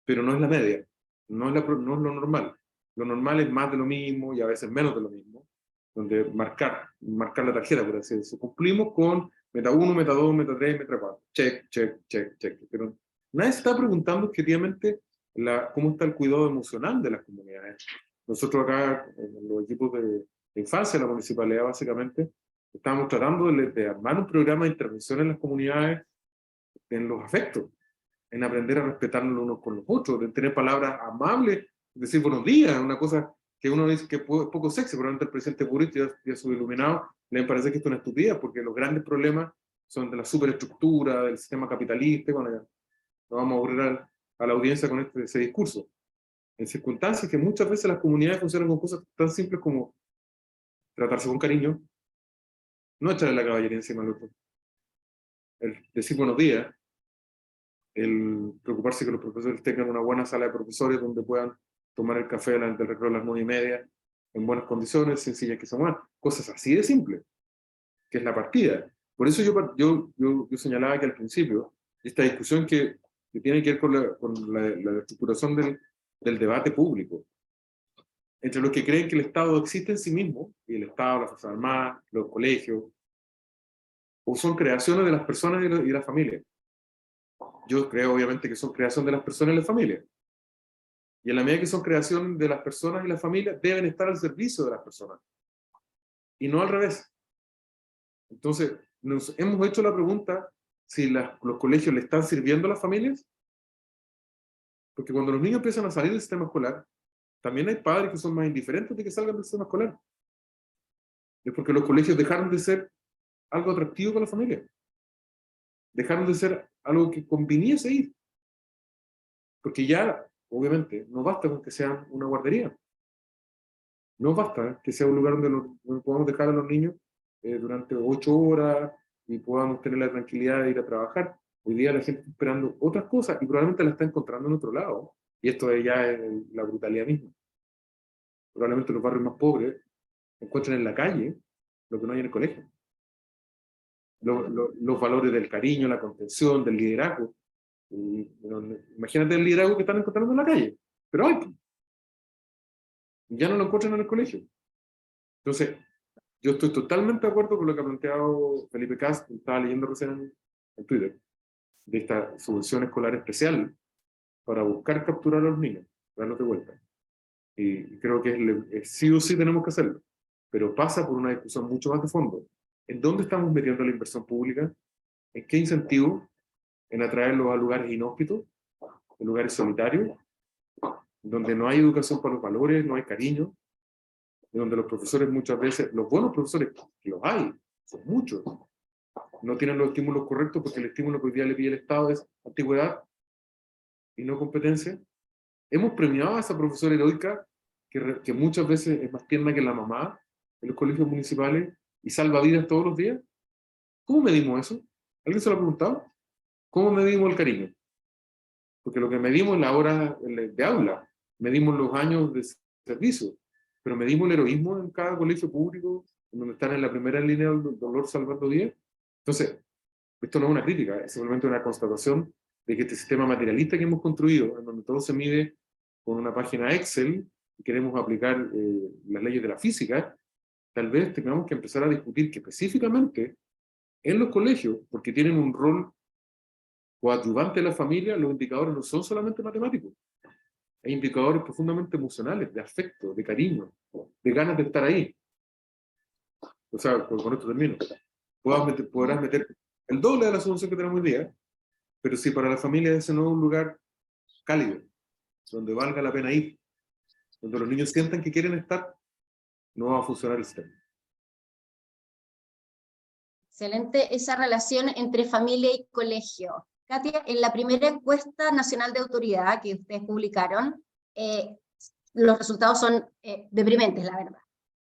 Pero no es la media, no es lo normal. Lo normal es más de lo mismo y a veces menos de lo mismo, donde marcar la tarjeta, por así decirlo. Cumplimos con meta 1, meta 2, meta 3, meta 4. Check, check, check, check. Pero nadie se está preguntando objetivamente cómo está el cuidado emocional de las comunidades. Nosotros acá, en los equipos de infancia de la municipalidad, básicamente, estamos tratando de armar un programa de intervención en las comunidades en los afectos, en aprender a respetarnos unos con los otros, de tener palabras amables, decir buenos días, una cosa que uno dice que es poco sexy, probablemente el presidente Purito y a su iluminado le parece que esto es una estupidez, porque los grandes problemas son de la superestructura, del sistema capitalista, bueno, ya no vamos a aburrir a la audiencia con ese discurso. En circunstancias que muchas veces las comunidades funcionan con cosas tan simples como tratarse con cariño, no echarle la caballería encima al otro, el decir buenos días, el preocuparse que los profesores tengan una buena sala de profesores donde puedan tomar el café delante del recreo a las 9:30, en buenas condiciones, sencillas que se muevan, cosas así de simples, que es la partida. Por eso yo señalaba que al principio, esta discusión que tiene que ver con la estructuración del debate público, entre los que creen que el Estado existe en sí mismo, y el Estado, las Fuerzas Armadas, los colegios, o son creaciones de las personas y de la familia. Yo creo obviamente que son creación de las personas y la familia. Y en la medida que son creación de las personas y la familia, deben estar al servicio de las personas. Y no al revés. Entonces, nos hemos hecho la pregunta si los colegios le están sirviendo a las familias. Porque cuando los niños empiezan a salir del sistema escolar, también hay padres que son más indiferentes de que salgan del sistema escolar. Es porque los colegios dejaron de ser algo atractivo para la familia. Dejaron de ser algo que conviniese ir. Porque ya, obviamente, no basta con que sea una guardería. No basta que sea un lugar donde podamos dejar a los niños durante 8 horas y podamos tener la tranquilidad de ir a trabajar. Hoy día la gente está esperando otras cosas y probablemente la está encontrando en otro lado. Y esto ya es la brutalidad misma. Probablemente los barrios más pobres encuentran en la calle lo que no hay en el colegio. Los valores del cariño, la contención, del liderazgo. Imagínate el liderazgo que están encontrando en la calle. Pero hay. Ya no lo encuentran en el colegio. Entonces, yo estoy totalmente de acuerdo con lo que ha planteado Felipe Cast, que estaba leyendo recién en Twitter, de esta subvención escolar especial para buscar capturar a los niños, darlos de vuelta. Y creo que sí o sí tenemos que hacerlo, pero pasa por una discusión mucho más de fondo. ¿En dónde estamos metiendo la inversión pública? ¿En qué incentivo? ¿En atraerlos a lugares inhóspitos? ¿En lugares solitarios? Donde no hay educación para los valores, no hay cariño, donde los profesores muchas veces, los buenos profesores, que los hay, son muchos, no tienen los estímulos correctos, porque el estímulo que hoy día le pide el Estado es antigüedad y no competencia. Hemos premiado a esa profesora heroica que muchas veces es más tierna que la mamá en los colegios municipales y salva vidas todos los días. ¿Cómo medimos eso? ¿Alguien se lo ha preguntado? ¿Cómo medimos el cariño? Porque lo que medimos es la hora de aula, medimos los años de servicio, pero medimos el heroísmo en cada colegio público, en donde están en la primera línea del dolor salvando vidas. Entonces, esto no es una crítica, es simplemente una constatación de que este sistema materialista que hemos construido, en donde todo se mide con una página Excel, y queremos aplicar las leyes de la física, tal vez tengamos que empezar a discutir que específicamente en los colegios, porque tienen un rol coadyuvante de la familia, los indicadores no son solamente matemáticos. Hay indicadores profundamente emocionales, de afecto, de cariño, de ganas de estar ahí. O sea, con esto termino. Podrás meter el doble de la solución que tenemos hoy día, pero si para la familia ese no es un lugar cálido, donde valga la pena ir, donde los niños sientan que quieren estar, no va a funcionar el sistema. Excelente esa relación entre familia y colegio. Katia, en la primera encuesta nacional de autoridad que ustedes publicaron, los resultados son deprimentes, la verdad.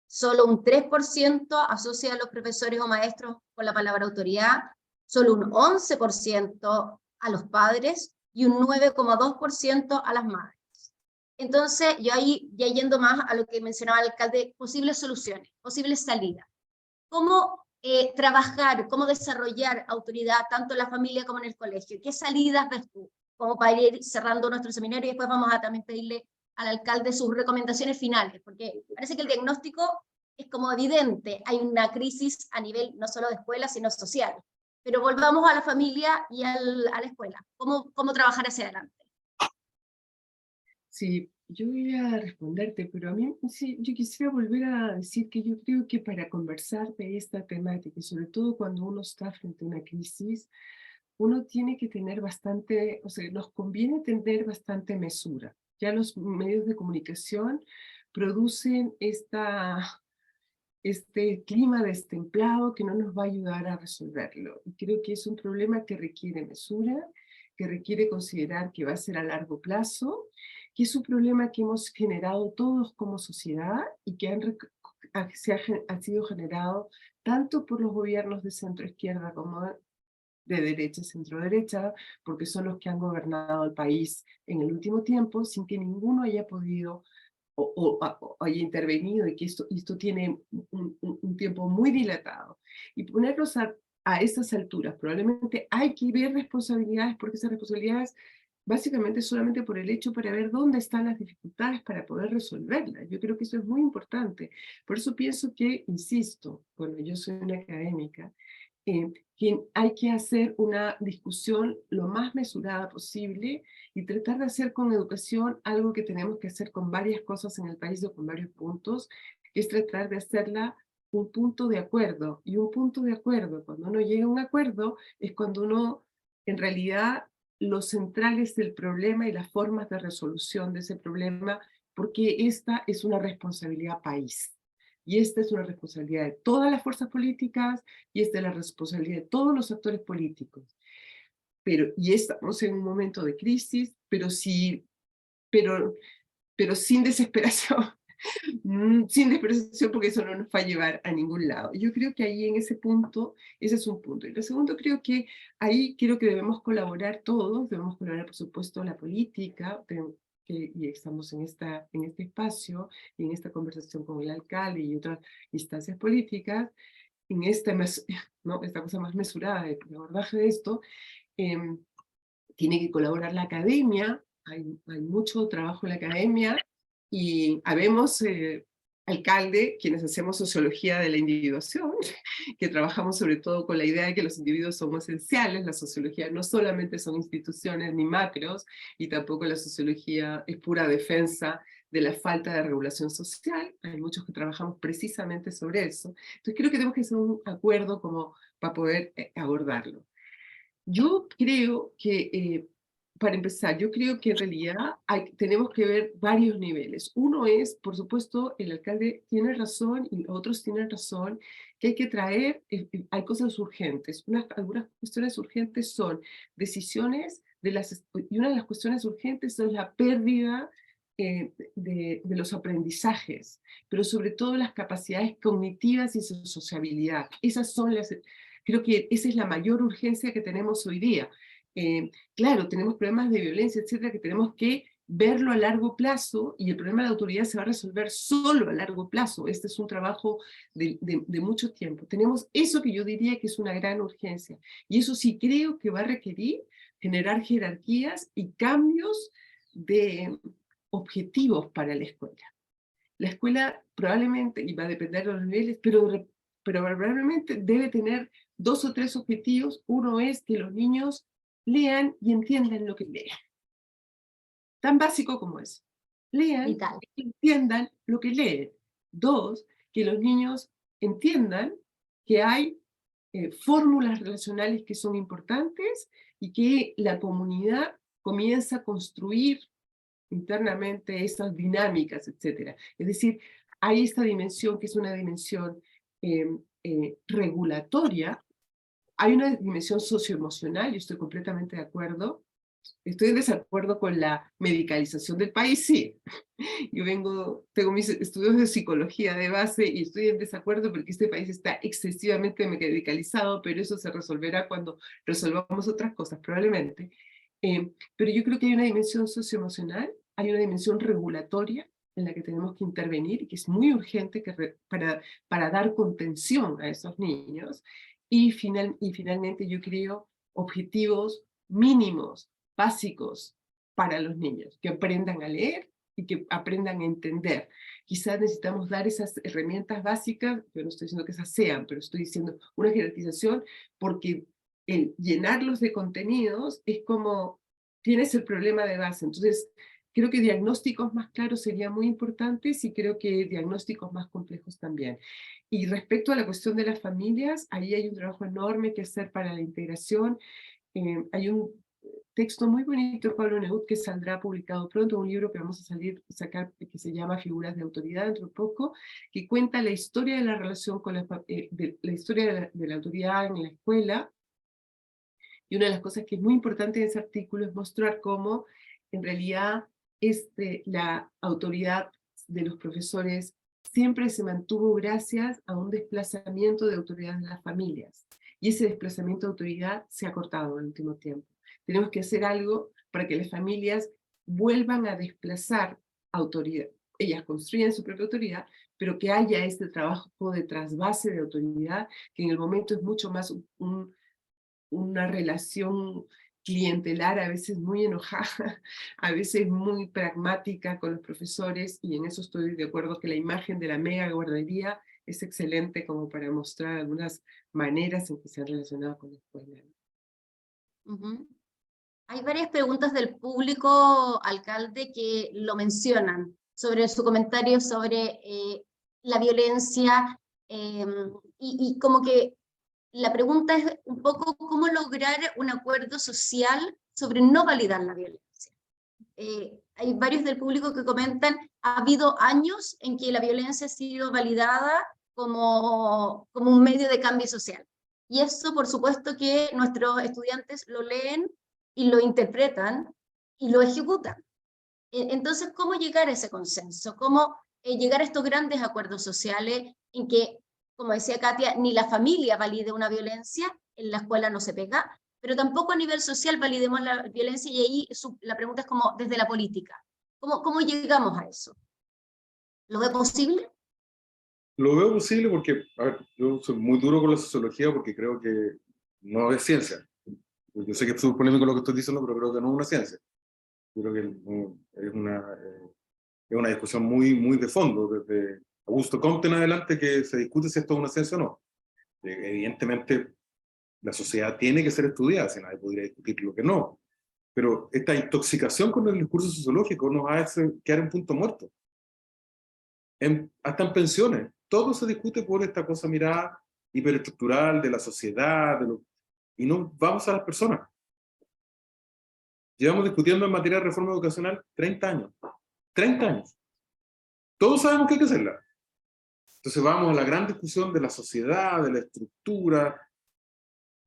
Solo un 3% asocia a los profesores o maestros con la palabra autoridad, solo un 11% a los padres y un 9,2% a las madres. Entonces, yo ahí, ya yendo más a lo que mencionaba el alcalde, posibles soluciones, posibles salidas. ¿Cómo trabajar, cómo desarrollar autoridad tanto en la familia como en el colegio? ¿Qué salidas ves tú? Como para ir cerrando nuestro seminario y después vamos a también pedirle al alcalde sus recomendaciones finales, porque parece que el diagnóstico es como evidente, hay una crisis a nivel no solo de escuela, sino social. Pero volvamos a la familia y a la escuela. ¿Cómo trabajar hacia adelante? Sí, yo voy a responderte, pero a mí sí, yo quisiera volver a decir que yo creo que para conversar de esta temática, y sobre todo cuando uno está frente a una crisis, uno tiene que tener bastante, o sea, nos conviene tener bastante mesura. Ya los medios de comunicación producen este clima destemplado que no nos va a ayudar a resolverlo. Y creo que es un problema que requiere mesura, que requiere considerar que va a ser a largo plazo, que es un problema que hemos generado todos como sociedad y que ha sido generado tanto por los gobiernos de centro-izquierda como de derecha, centro-derecha, porque son los que han gobernado el país en el último tiempo sin que ninguno haya podido o haya intervenido, y que esto tiene un tiempo muy dilatado. Y ponerlos a estas alturas, probablemente hay que ver responsabilidades, porque esas responsabilidades básicamente solamente por el hecho para ver dónde están las dificultades para poder resolverlas. Yo creo que eso es muy importante. Por eso pienso que, insisto, bueno, yo soy una académica, que hay que hacer una discusión lo más mesurada posible y tratar de hacer con educación algo que tenemos que hacer con varias cosas en el país o con varios puntos, que es tratar de hacerla un punto de acuerdo. Y un punto de acuerdo, cuando uno llega a un acuerdo, es cuando uno, en realidad, los centrales del problema y las formas de resolución de ese problema, porque esta es una responsabilidad país. Y esta es una responsabilidad de todas las fuerzas políticas, y esta es la responsabilidad de todos los actores políticos. Y estamos en un momento de crisis, pero sin desesperación. Sin desesperación, porque eso no nos va a llevar a ningún lado. Yo creo que ahí en ese punto, ese es un punto. Y lo segundo, creo que ahí debemos colaborar todos, debemos colaborar, por supuesto, la política, y estamos en este espacio, y en esta conversación con el alcalde y otras instancias políticas, en ¿no? esta cosa más mesurada de abordaje de esto. Tiene que colaborar la academia, hay mucho trabajo en la academia, y habemos alcalde, quienes hacemos sociología de la individuación, que trabajamos sobre todo con la idea de que los individuos son esenciales. La sociología no solamente son instituciones ni macros, y tampoco la sociología es pura defensa de la falta de regulación social. Hay muchos que trabajamos precisamente sobre eso. Entonces creo que tenemos que hacer un acuerdo como para poder abordarlo. Yo creo que para empezar, yo creo que en realidad tenemos que ver varios niveles. Uno es, por supuesto, el alcalde tiene razón y otros tienen razón, que hay que traer, hay cosas urgentes. Algunas cuestiones urgentes son decisiones y una de las cuestiones urgentes es la pérdida de los aprendizajes, pero sobre todo las capacidades cognitivas y su sociabilidad. Creo que esa es la mayor urgencia que tenemos hoy día. Claro, tenemos problemas de violencia, etcétera, que tenemos que verlo a largo plazo, y el problema de la autoridad se va a resolver solo a largo plazo. Este es un trabajo de mucho tiempo. Tenemos eso que yo diría que es una gran urgencia, y eso sí creo que va a requerir generar jerarquías y cambios de objetivos para la escuela. La escuela probablemente, y va a depender de los niveles, pero probablemente debe tener 2 o 3 objetivos. Uno es que los niños lean y entiendan lo que leen. Tan básico como eso. Lean Vital. y entiendan lo que leen. 2, que los niños entiendan que hay fórmulas relacionales que son importantes y que la comunidad comienza a construir internamente esas dinámicas, etcétera. Es decir, hay esta dimensión que es una dimensión regulatoria, hay una dimensión socioemocional, yo estoy completamente de acuerdo. Estoy en desacuerdo con la medicalización del país, sí. Tengo mis estudios de psicología de base y estoy en desacuerdo porque este país está excesivamente medicalizado, pero eso se resolverá cuando resolvamos otras cosas, probablemente. Pero yo creo que hay una dimensión socioemocional, hay una dimensión regulatoria en la que tenemos que intervenir y que es muy urgente para dar contención a esos niños. Y finalmente yo creo objetivos mínimos, básicos para los niños, que aprendan a leer y que aprendan a entender. Quizás necesitamos dar esas herramientas básicas, yo no estoy diciendo que esas sean, pero estoy diciendo una jerarquización, porque el llenarlos de contenidos es como, tienes el problema de base. Entonces, creo que diagnósticos más claros serían muy importantes y creo que diagnósticos más complejos también. Y respecto a la cuestión de las familias, ahí hay un trabajo enorme que hacer para la integración. Hay un texto muy bonito de Pablo Neruda que saldrá publicado pronto, un libro que vamos a sacar que se llama Figuras de Autoridad dentro de poco, que cuenta la historia de la relación con la historia de la autoridad en la escuela. Y una de las cosas que es muy importante en ese artículo es mostrar cómo en realidad la autoridad de los profesores siempre se mantuvo gracias a un desplazamiento de autoridad en las familias. Y ese desplazamiento de autoridad se ha cortado en el último tiempo. Tenemos que hacer algo para que las familias vuelvan a desplazar autoridad. Ellas construyen su propia autoridad, pero que haya este trabajo de trasvase de autoridad, que en el momento es mucho más una relación clientelar, a veces muy enojada, a veces muy pragmática con los profesores, y en eso estoy de acuerdo que la imagen de la mega guardería es excelente como para mostrar algunas maneras en que se han relacionado con la escuela. Uh-huh. Hay varias preguntas del público, alcalde, que lo mencionan sobre su comentario sobre la violencia y como que la pregunta es un poco cómo lograr un acuerdo social sobre no validar la violencia. Hay varios del público que comentan, ha habido años en que la violencia ha sido validada como un medio de cambio social. Y eso, por supuesto, que nuestros estudiantes lo leen y lo interpretan y lo ejecutan. Entonces, ¿cómo llegar a ese consenso? ¿Cómo llegar a estos grandes acuerdos sociales en que, como decía Katia, ni la familia valide una violencia, en la escuela no se pega, pero tampoco a nivel social validemos la violencia? Y ahí la pregunta es como desde la política. ¿Cómo llegamos a eso? ¿Lo ve posible? Lo veo posible porque, a ver, yo soy muy duro con la sociología porque creo que no es ciencia. Yo sé que es súper polémico lo que estoy diciendo, pero creo que no es una ciencia. Yo creo que es una discusión muy de fondo, desde Augusto Comte en adelante, que se discute si esto es una ciencia o no. Evidentemente, la sociedad tiene que ser estudiada, si nadie podría discutir lo que no. Pero esta intoxicación con el discurso sociológico nos hace quedar en punto muerto. Hasta en pensiones, todo se discute por esta cosa mirada hiperestructural de la sociedad, y no vamos a las personas. Llevamos discutiendo en materia de reforma educacional 30 años. 30 años. Todos sabemos que hay que hacerla. Entonces vamos a la gran discusión de la sociedad, de la estructura,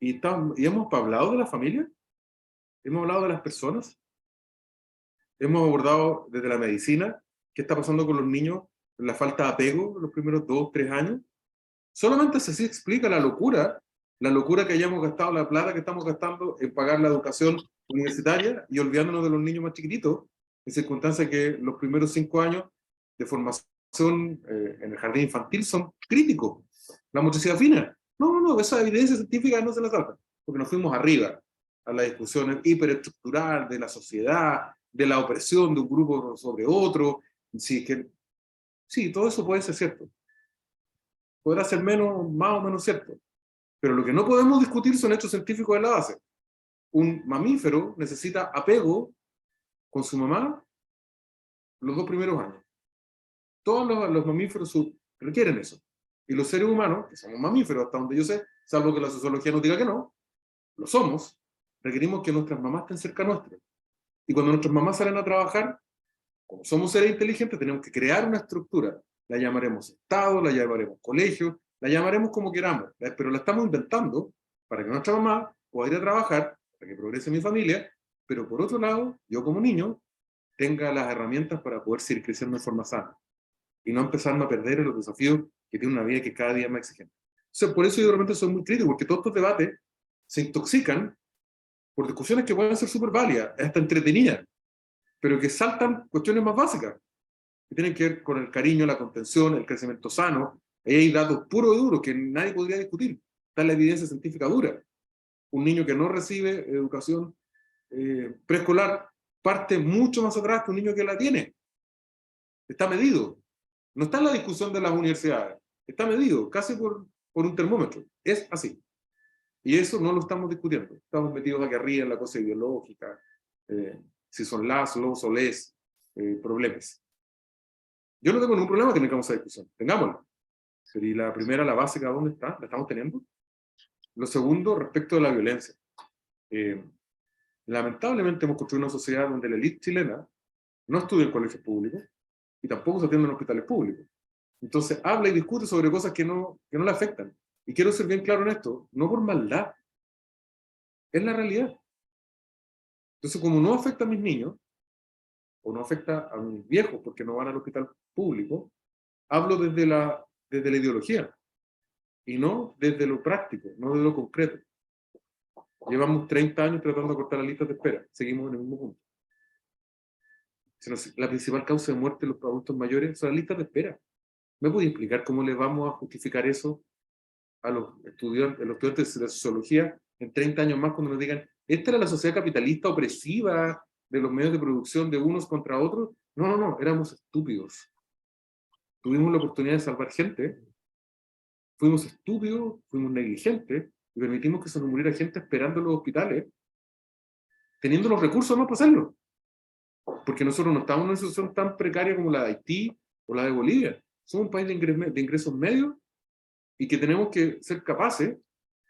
y hemos hablado de la familia, hemos hablado de las personas, hemos abordado desde la medicina qué está pasando con los niños, la falta de apego en los primeros 2, 3 años. Solamente así explica la locura que hayamos gastado la plata que estamos gastando en pagar la educación universitaria y olvidándonos de los niños más chiquititos, en circunstancias que los primeros 5 años de formación en el jardín infantil son críticos. La motricidad fina. No, esa evidencia científica no se la salta, porque nos fuimos arriba a la discusión hiperestructural de la sociedad, de la opresión de un grupo sobre otro. Sí, todo eso puede ser cierto. Podrá ser más o menos cierto. Pero lo que no podemos discutir son hechos científicos de la base. Un mamífero necesita apego con su mamá los 2 primeros años. Todos los mamíferos requieren eso. Y los seres humanos, que somos mamíferos hasta donde yo sé, salvo que la sociología nos diga que no, lo somos, requerimos que nuestras mamás estén cerca nuestro. Y cuando nuestras mamás salen a trabajar, como somos seres inteligentes, tenemos que crear una estructura. La llamaremos Estado, la llamaremos colegio, la llamaremos como queramos, pero la estamos inventando para que nuestra mamá pueda ir a trabajar, para que progrese mi familia, pero por otro lado, yo como niño, tenga las herramientas para poder seguir creciendo de forma sana y no empezarme a perder en los desafíos que tiene una vida que cada día es más exigente. O sea, por eso yo realmente soy muy crítico, porque todos estos debates se intoxican por discusiones que pueden ser súper válidas, hasta entretenidas, pero que saltan cuestiones más básicas, que tienen que ver con el cariño, la contención, el crecimiento sano. Ahí hay datos puros y duros que nadie podría discutir. Está la evidencia científica dura. Un niño que no recibe educación preescolar parte mucho más atrás que un niño que la tiene. Está medido. No está en la discusión de las universidades. Está medido, casi por un termómetro. Es así. Y eso no lo estamos discutiendo. Estamos metidos aquí arriba en la cosa ideológica, si son los o les problemas. Yo no tengo ningún problema que tengamos esa discusión. Tengámosla. Sería la primera, la básica, ¿dónde está? ¿La estamos teniendo? Lo segundo, respecto de la violencia. Lamentablemente hemos construido una sociedad donde la élite chilena no estudia en colegios públicos y tampoco se atiende en hospitales públicos. Entonces habla y discute sobre cosas que no le afectan. Y quiero ser bien claro en esto, no por maldad, es la realidad. Entonces, como no afecta a mis niños, o no afecta a mis viejos porque no van al hospital público, hablo desde la ideología y no desde lo práctico, no desde lo concreto. Llevamos 30 años tratando de cortar las listas de espera, seguimos en el mismo punto. La principal causa de muerte de los adultos mayores son las listas de espera. ¿Me puede explicar cómo le vamos a justificar eso a los estudiantes de sociología en 30 años más cuando nos digan, esta era la sociedad capitalista opresiva de los medios de producción de unos contra otros? No, éramos estúpidos. Tuvimos la oportunidad de salvar gente, fuimos estúpidos, fuimos negligentes y permitimos que se nos muriera gente esperando en los hospitales, teniendo los recursos no para hacerlo. Porque nosotros no estamos en una situación tan precaria como la de Haití o la de Bolivia. Somos un país de ingresos medios y que tenemos que ser capaces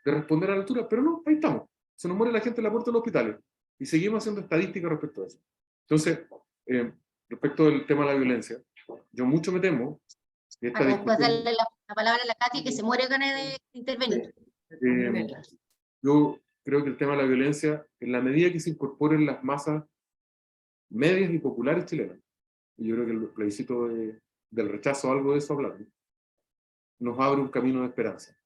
de responder a la altura, pero no, ahí estamos. Se nos muere la gente en la puerta de los hospitales y seguimos haciendo estadísticas respecto a eso. Entonces, respecto del tema de la violencia, yo mucho me temo que esta Después discusión... darle la palabra a la Katy, que se muere ganas de intervenir. Yo creo que el tema de la violencia, en la medida que se incorporen las masas medias y populares chilenas, y yo creo que el plebiscito del rechazo, algo de eso hablando, nos abre un camino de esperanza.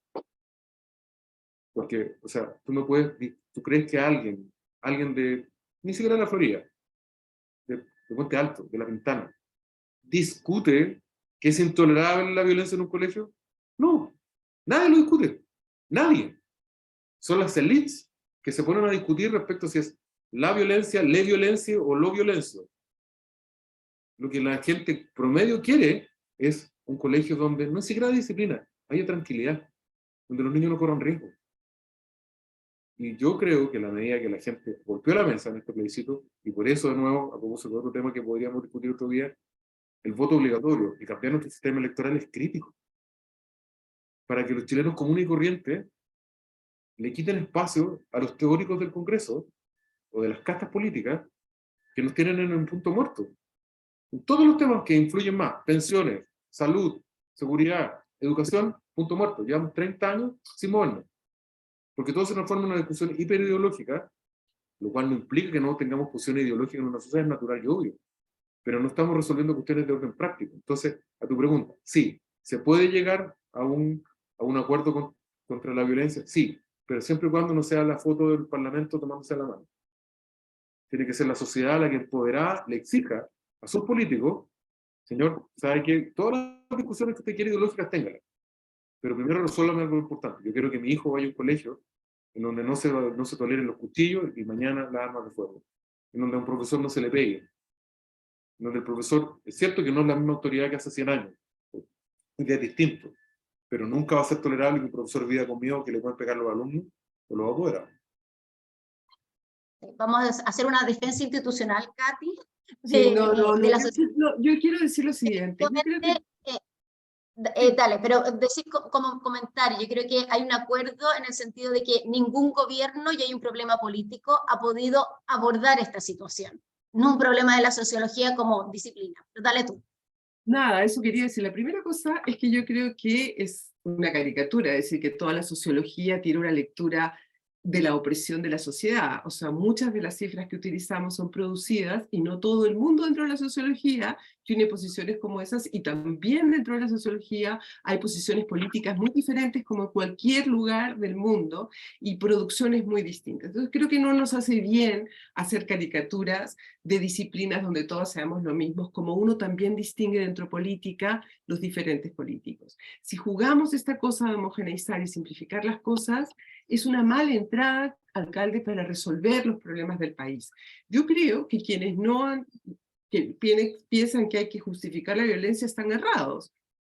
Porque, o sea, tú crees que alguien de, ni siquiera de la Florida, de Puente Alto, de La Pintana, discute que es intolerable la violencia en un colegio? No, nadie lo discute, nadie. Son las élites que se ponen a discutir respecto a si es la violencia, le violencia o lo violencio. Lo que la gente promedio quiere es un colegio donde no es siquiera disciplina, haya tranquilidad, donde los niños no corran riesgo. Y yo creo que a la medida que la gente golpeó la mesa en este plebiscito, y por eso de nuevo, a propósito de otro tema que podríamos discutir otro día, el voto obligatorio y cambiar nuestro sistema electoral es crítico. Para que los chilenos comunes y corrientes le quiten espacio a los teóricos del Congreso o de las castas políticas que nos tienen en un punto muerto. En todos los temas que influyen más, pensiones, salud, seguridad, educación, punto muerto. Llevamos 30 años sin movernos. Porque todo se transforma en una discusión hiperideológica, lo cual no implica que no tengamos posiciones ideológicas en una sociedad, es natural y obvio. Pero no estamos resolviendo cuestiones de orden práctico. Entonces, a tu pregunta, sí, ¿se puede llegar a un acuerdo contra la violencia? Sí, pero siempre y cuando no sea la foto del Parlamento tomándose la mano. Tiene que ser la sociedad la que empoderada le exija a sus políticos, señor, sabe que todas las discusiones que usted quiere ideológicas, téngalas. Pero primero resuélvame algo importante. Yo quiero que mi hijo vaya a un colegio en donde no se toleren los cuchillos y mañana las armas de fuego. En donde a un profesor no se le pegue. En donde el profesor, es cierto que no es la misma autoridad que hace 100 años. Es distinto. Pero nunca va a ser tolerable que un profesor viva con miedo que le pueden pegar los alumnos o los apoderados. Vamos a hacer una defensa institucional, Katy, Sí, no, de la sociedad. yo quiero decir lo siguiente. Yo creo que Dale, pero decir como comentario, yo creo que hay un acuerdo en el sentido de que ningún gobierno, y hay un problema político, ha podido abordar esta situación. No un problema de la sociología como disciplina. Pero dale tú. nada, eso quería decir. La primera cosa es que yo creo que es una caricatura, es decir, que toda la sociología tiene una lectura de la opresión de la sociedad. O sea, muchas de las cifras que utilizamos son producidas y no todo el mundo dentro de la sociología tiene posiciones como esas, y también dentro de la sociología hay posiciones políticas muy diferentes como en cualquier lugar del mundo y producciones muy distintas. Entonces creo que no nos hace bien hacer caricaturas de disciplinas donde todos seamos lo mismo, como uno también distingue dentro de política los diferentes políticos. Si jugamos esta cosa de homogeneizar y simplificar las cosas, es una mala entrada, alcalde, para resolver los problemas del país. Yo creo que quienes que piensan que hay que justificar la violencia están errados,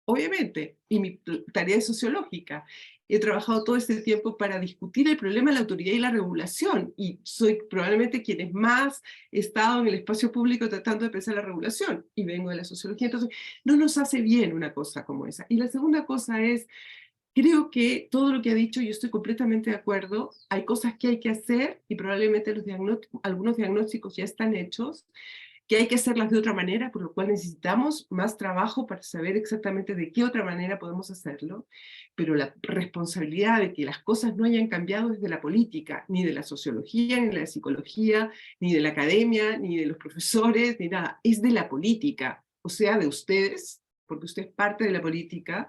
obviamente, y mi tarea es sociológica. He trabajado todo este tiempo para discutir el problema de la autoridad y la regulación, y soy probablemente quienes más he estado en el espacio público tratando de pensar la regulación, y vengo de la sociología. Entonces no nos hace bien una cosa como esa. Y la segunda cosa es, creo que todo lo que ha dicho, yo estoy completamente de acuerdo. Hay cosas que hay que hacer y probablemente algunos diagnósticos ya están hechos, que hay que hacerlas de otra manera, por lo cual necesitamos más trabajo para saber exactamente de qué otra manera podemos hacerlo, pero la responsabilidad de que las cosas no hayan cambiado es de la política, ni de la sociología, ni de la psicología, ni de la academia, ni de los profesores, ni nada, es de la política, o sea, de ustedes, porque usted es parte de la política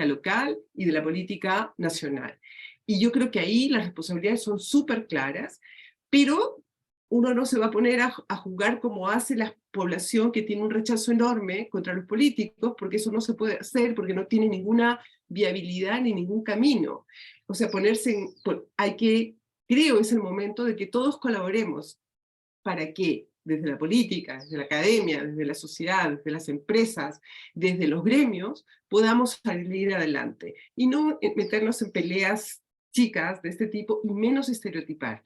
local y de la política nacional. Y yo creo que ahí las responsabilidades son súper claras, pero uno no se va a poner a jugar como hace la población que tiene un rechazo enorme contra los políticos, porque eso no se puede hacer, porque no tiene ninguna viabilidad ni ningún camino. O sea, creo es el momento de que todos colaboremos para que desde la política, desde la academia, desde la sociedad, desde las empresas, desde los gremios, podamos salir adelante y no meternos en peleas chicas de este tipo y menos estereotipar.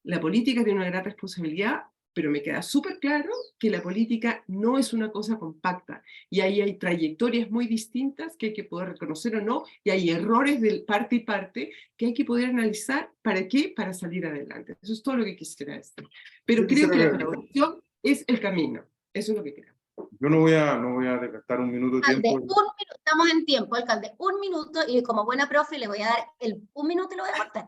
La política tiene una gran responsabilidad, pero me queda súper claro que la política no es una cosa compacta, y ahí hay trayectorias muy distintas que hay que poder reconocer o no, y hay errores de parte y parte que hay que poder analizar. ¿Para qué? Para salir adelante. Eso es todo lo que quisiera decir. Pero creo que la colaboración es el camino. Eso es lo que creo. Yo no voy a desgastar un minuto de tiempo. Estamos en tiempo, alcalde. Un minuto, y como buena profe le voy a dar un minuto y lo voy a cortar.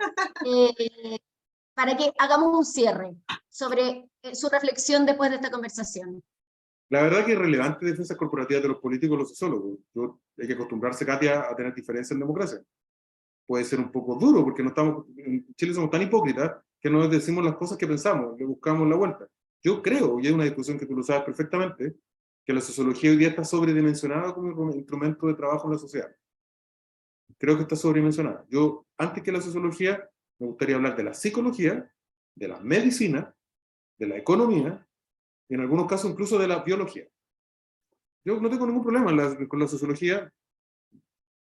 Para que hagamos un cierre sobre su reflexión después de esta conversación. La verdad que es relevante defensas corporativas de los políticos y los sociólogos. Hay que acostumbrarse, Katia, a tener diferencias en democracia. Puede ser un poco duro, porque en Chile somos tan hipócritas que no decimos las cosas que pensamos, le buscamos la vuelta. Yo creo, y hay una discusión que tú lo sabes perfectamente, que la sociología hoy día está sobredimensionada como instrumento de trabajo en la sociedad. Creo que está sobredimensionada. Yo, antes que la sociología, me gustaría hablar de la psicología, de la medicina, de la economía, y en algunos casos incluso de la biología. Yo no tengo ningún problema con la sociología,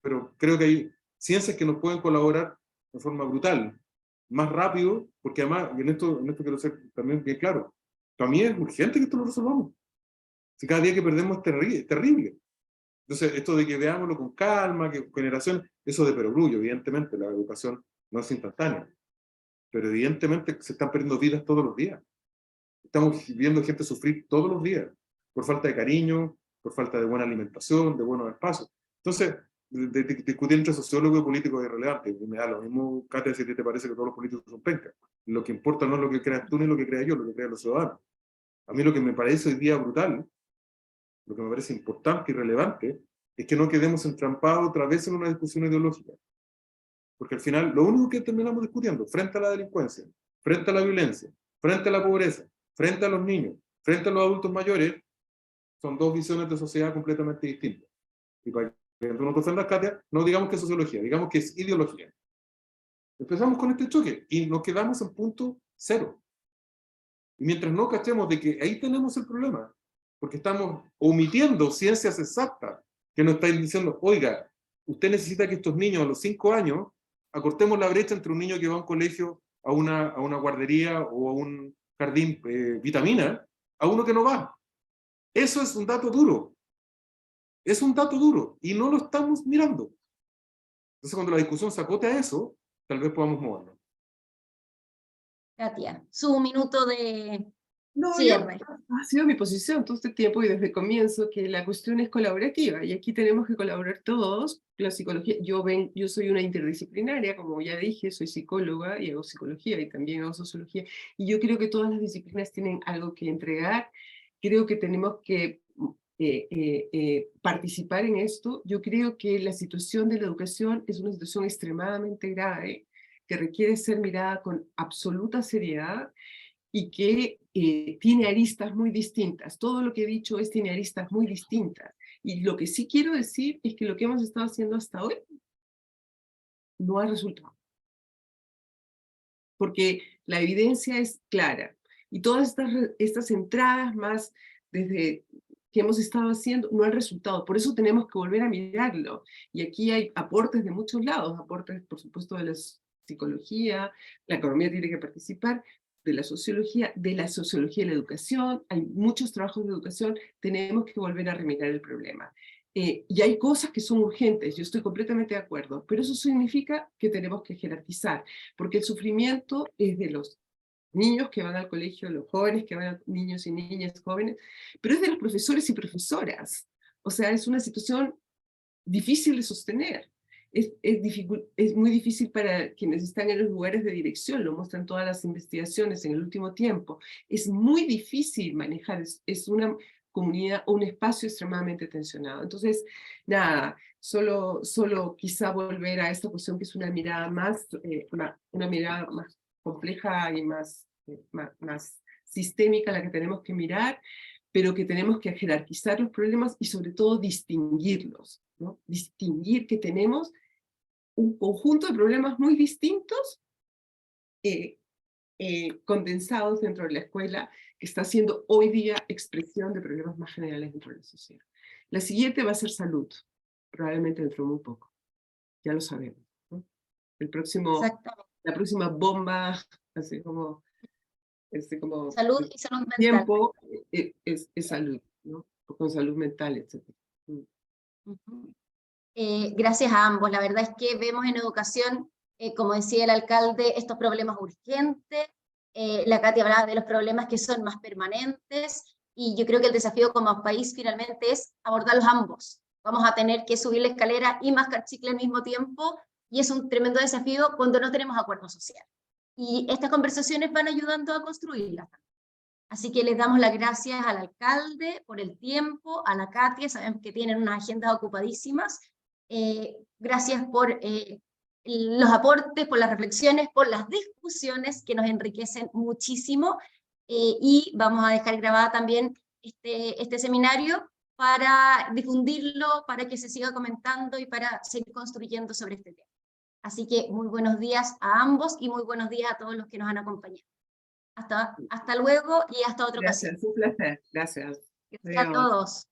pero creo que hay ciencias que nos pueden colaborar de forma brutal, más rápido, porque además, y en esto quiero ser también bien claro, para mí es urgente que esto lo resolvamos. Si cada día que perdemos es terrible. Entonces, esto de que veámoslo con calma, que generación, eso de perogrullo, evidentemente, la educación no es instantánea. pero evidentemente se están perdiendo vidas todos los días. Estamos viendo gente sufrir todos los días, por falta de cariño, por falta de buena alimentación, de buenos espacios. Entonces, discutir entre sociólogo y político es irrelevante. Y me da lo mismo, Katia, si te parece que todos los políticos son pencas. Lo que importa no es lo que creas tú ni lo que crea yo, lo que crean los ciudadanos. A mí lo que me parece hoy día brutal, lo que me parece importante y relevante, es que no quedemos entrampados otra vez en una discusión ideológica. Porque al final, lo único que terminamos discutiendo, frente a la delincuencia, frente a la violencia, frente a la pobreza, frente a los niños, frente a los adultos mayores, son dos visiones de sociedad completamente distintas. Y para que tú no te ofendas, Katia, no digamos que es sociología, digamos que es ideología. Empezamos con este choque y nos quedamos en punto cero. Y mientras no cachemos de que ahí tenemos el problema, porque estamos omitiendo ciencias exactas que nos están diciendo, oiga, usted necesita que estos niños a los 5 años acortemos la brecha entre un niño que va a un colegio, a una guardería o a un jardín vitamina, a uno que no va. Eso es un dato duro. Es un dato duro y no lo estamos mirando. Entonces cuando la discusión se acote a eso, tal vez podamos movernos. Katia, su minuto de No, cierre. ha sido mi posición todo este tiempo y desde el comienzo que la cuestión es colaborativa y aquí tenemos que colaborar todos. La psicología, yo soy una interdisciplinaria, como ya dije, soy psicóloga y hago psicología y también hago sociología y yo creo que todas las disciplinas tienen algo que entregar. Creo que tenemos que participar en esto. Yo creo que la situación de la educación es una situación extremadamente grave que requiere ser mirada con absoluta seriedad y que tiene aristas muy distintas. Todo lo que he dicho tiene aristas muy distintas. Y lo que sí quiero decir es que lo que hemos estado haciendo hasta hoy no ha resultado. Porque la evidencia es clara. Y todas estas entradas más desde que hemos estado haciendo no han resultado. Por eso tenemos que volver a mirarlo. Y aquí hay aportes de muchos lados, aportes, por supuesto, de la psicología, la economía tiene que participar, de la sociología y la educación, hay muchos trabajos de educación, tenemos que volver a remirar el problema. Y hay cosas que son urgentes, yo estoy completamente de acuerdo, pero eso significa que tenemos que jerarquizar, porque el sufrimiento es de los niños que van al colegio, los jóvenes que van a niños y niñas jóvenes, pero es de los profesores y profesoras. O sea, es una situación difícil de sostener. Es muy difícil para quienes están en los lugares de dirección, lo muestran todas las investigaciones en el último tiempo. Es muy difícil manejar, es una comunidad o un espacio extremadamente tensionado. Entonces, nada, solo quizá volver a esta cuestión que es una mirada más compleja y más sistémica la que tenemos que mirar, pero que tenemos que jerarquizar los problemas y sobre todo distinguirlos, ¿no? Distinguir que tenemos un conjunto de problemas muy distintos condensados dentro de la escuela, que está siendo hoy día expresión de problemas más generales dentro de la sociedad. La siguiente va a ser salud, probablemente dentro de muy poco, ya lo sabemos, ¿no? La próxima bomba, así como Salud y salud mental. tiempo, es salud, ¿no? Con salud mental, etc. Gracias a ambos. La verdad es que vemos en educación, como decía el alcalde, estos problemas urgentes. La Katia hablaba de los problemas que son más permanentes, y yo creo que el desafío como país finalmente es abordarlos ambos. Vamos a tener que subir la escalera y mascar chicle al mismo tiempo, y es un tremendo desafío cuando no tenemos acuerdo social. Y estas conversaciones van ayudando a construirlas. Así que les damos las gracias al alcalde por el tiempo, a la Katia, sabemos que tienen unas agendas ocupadísimas. Gracias por los aportes, por las reflexiones, por las discusiones que nos enriquecen muchísimo, y vamos a dejar grabada también este seminario para difundirlo, para que se siga comentando y para seguir construyendo sobre este tema. Así que muy buenos días a ambos y muy buenos días a todos los que nos han acompañado. Hasta luego y hasta otra ocasión. Gracias, un placer. Gracias. Gracias a todos.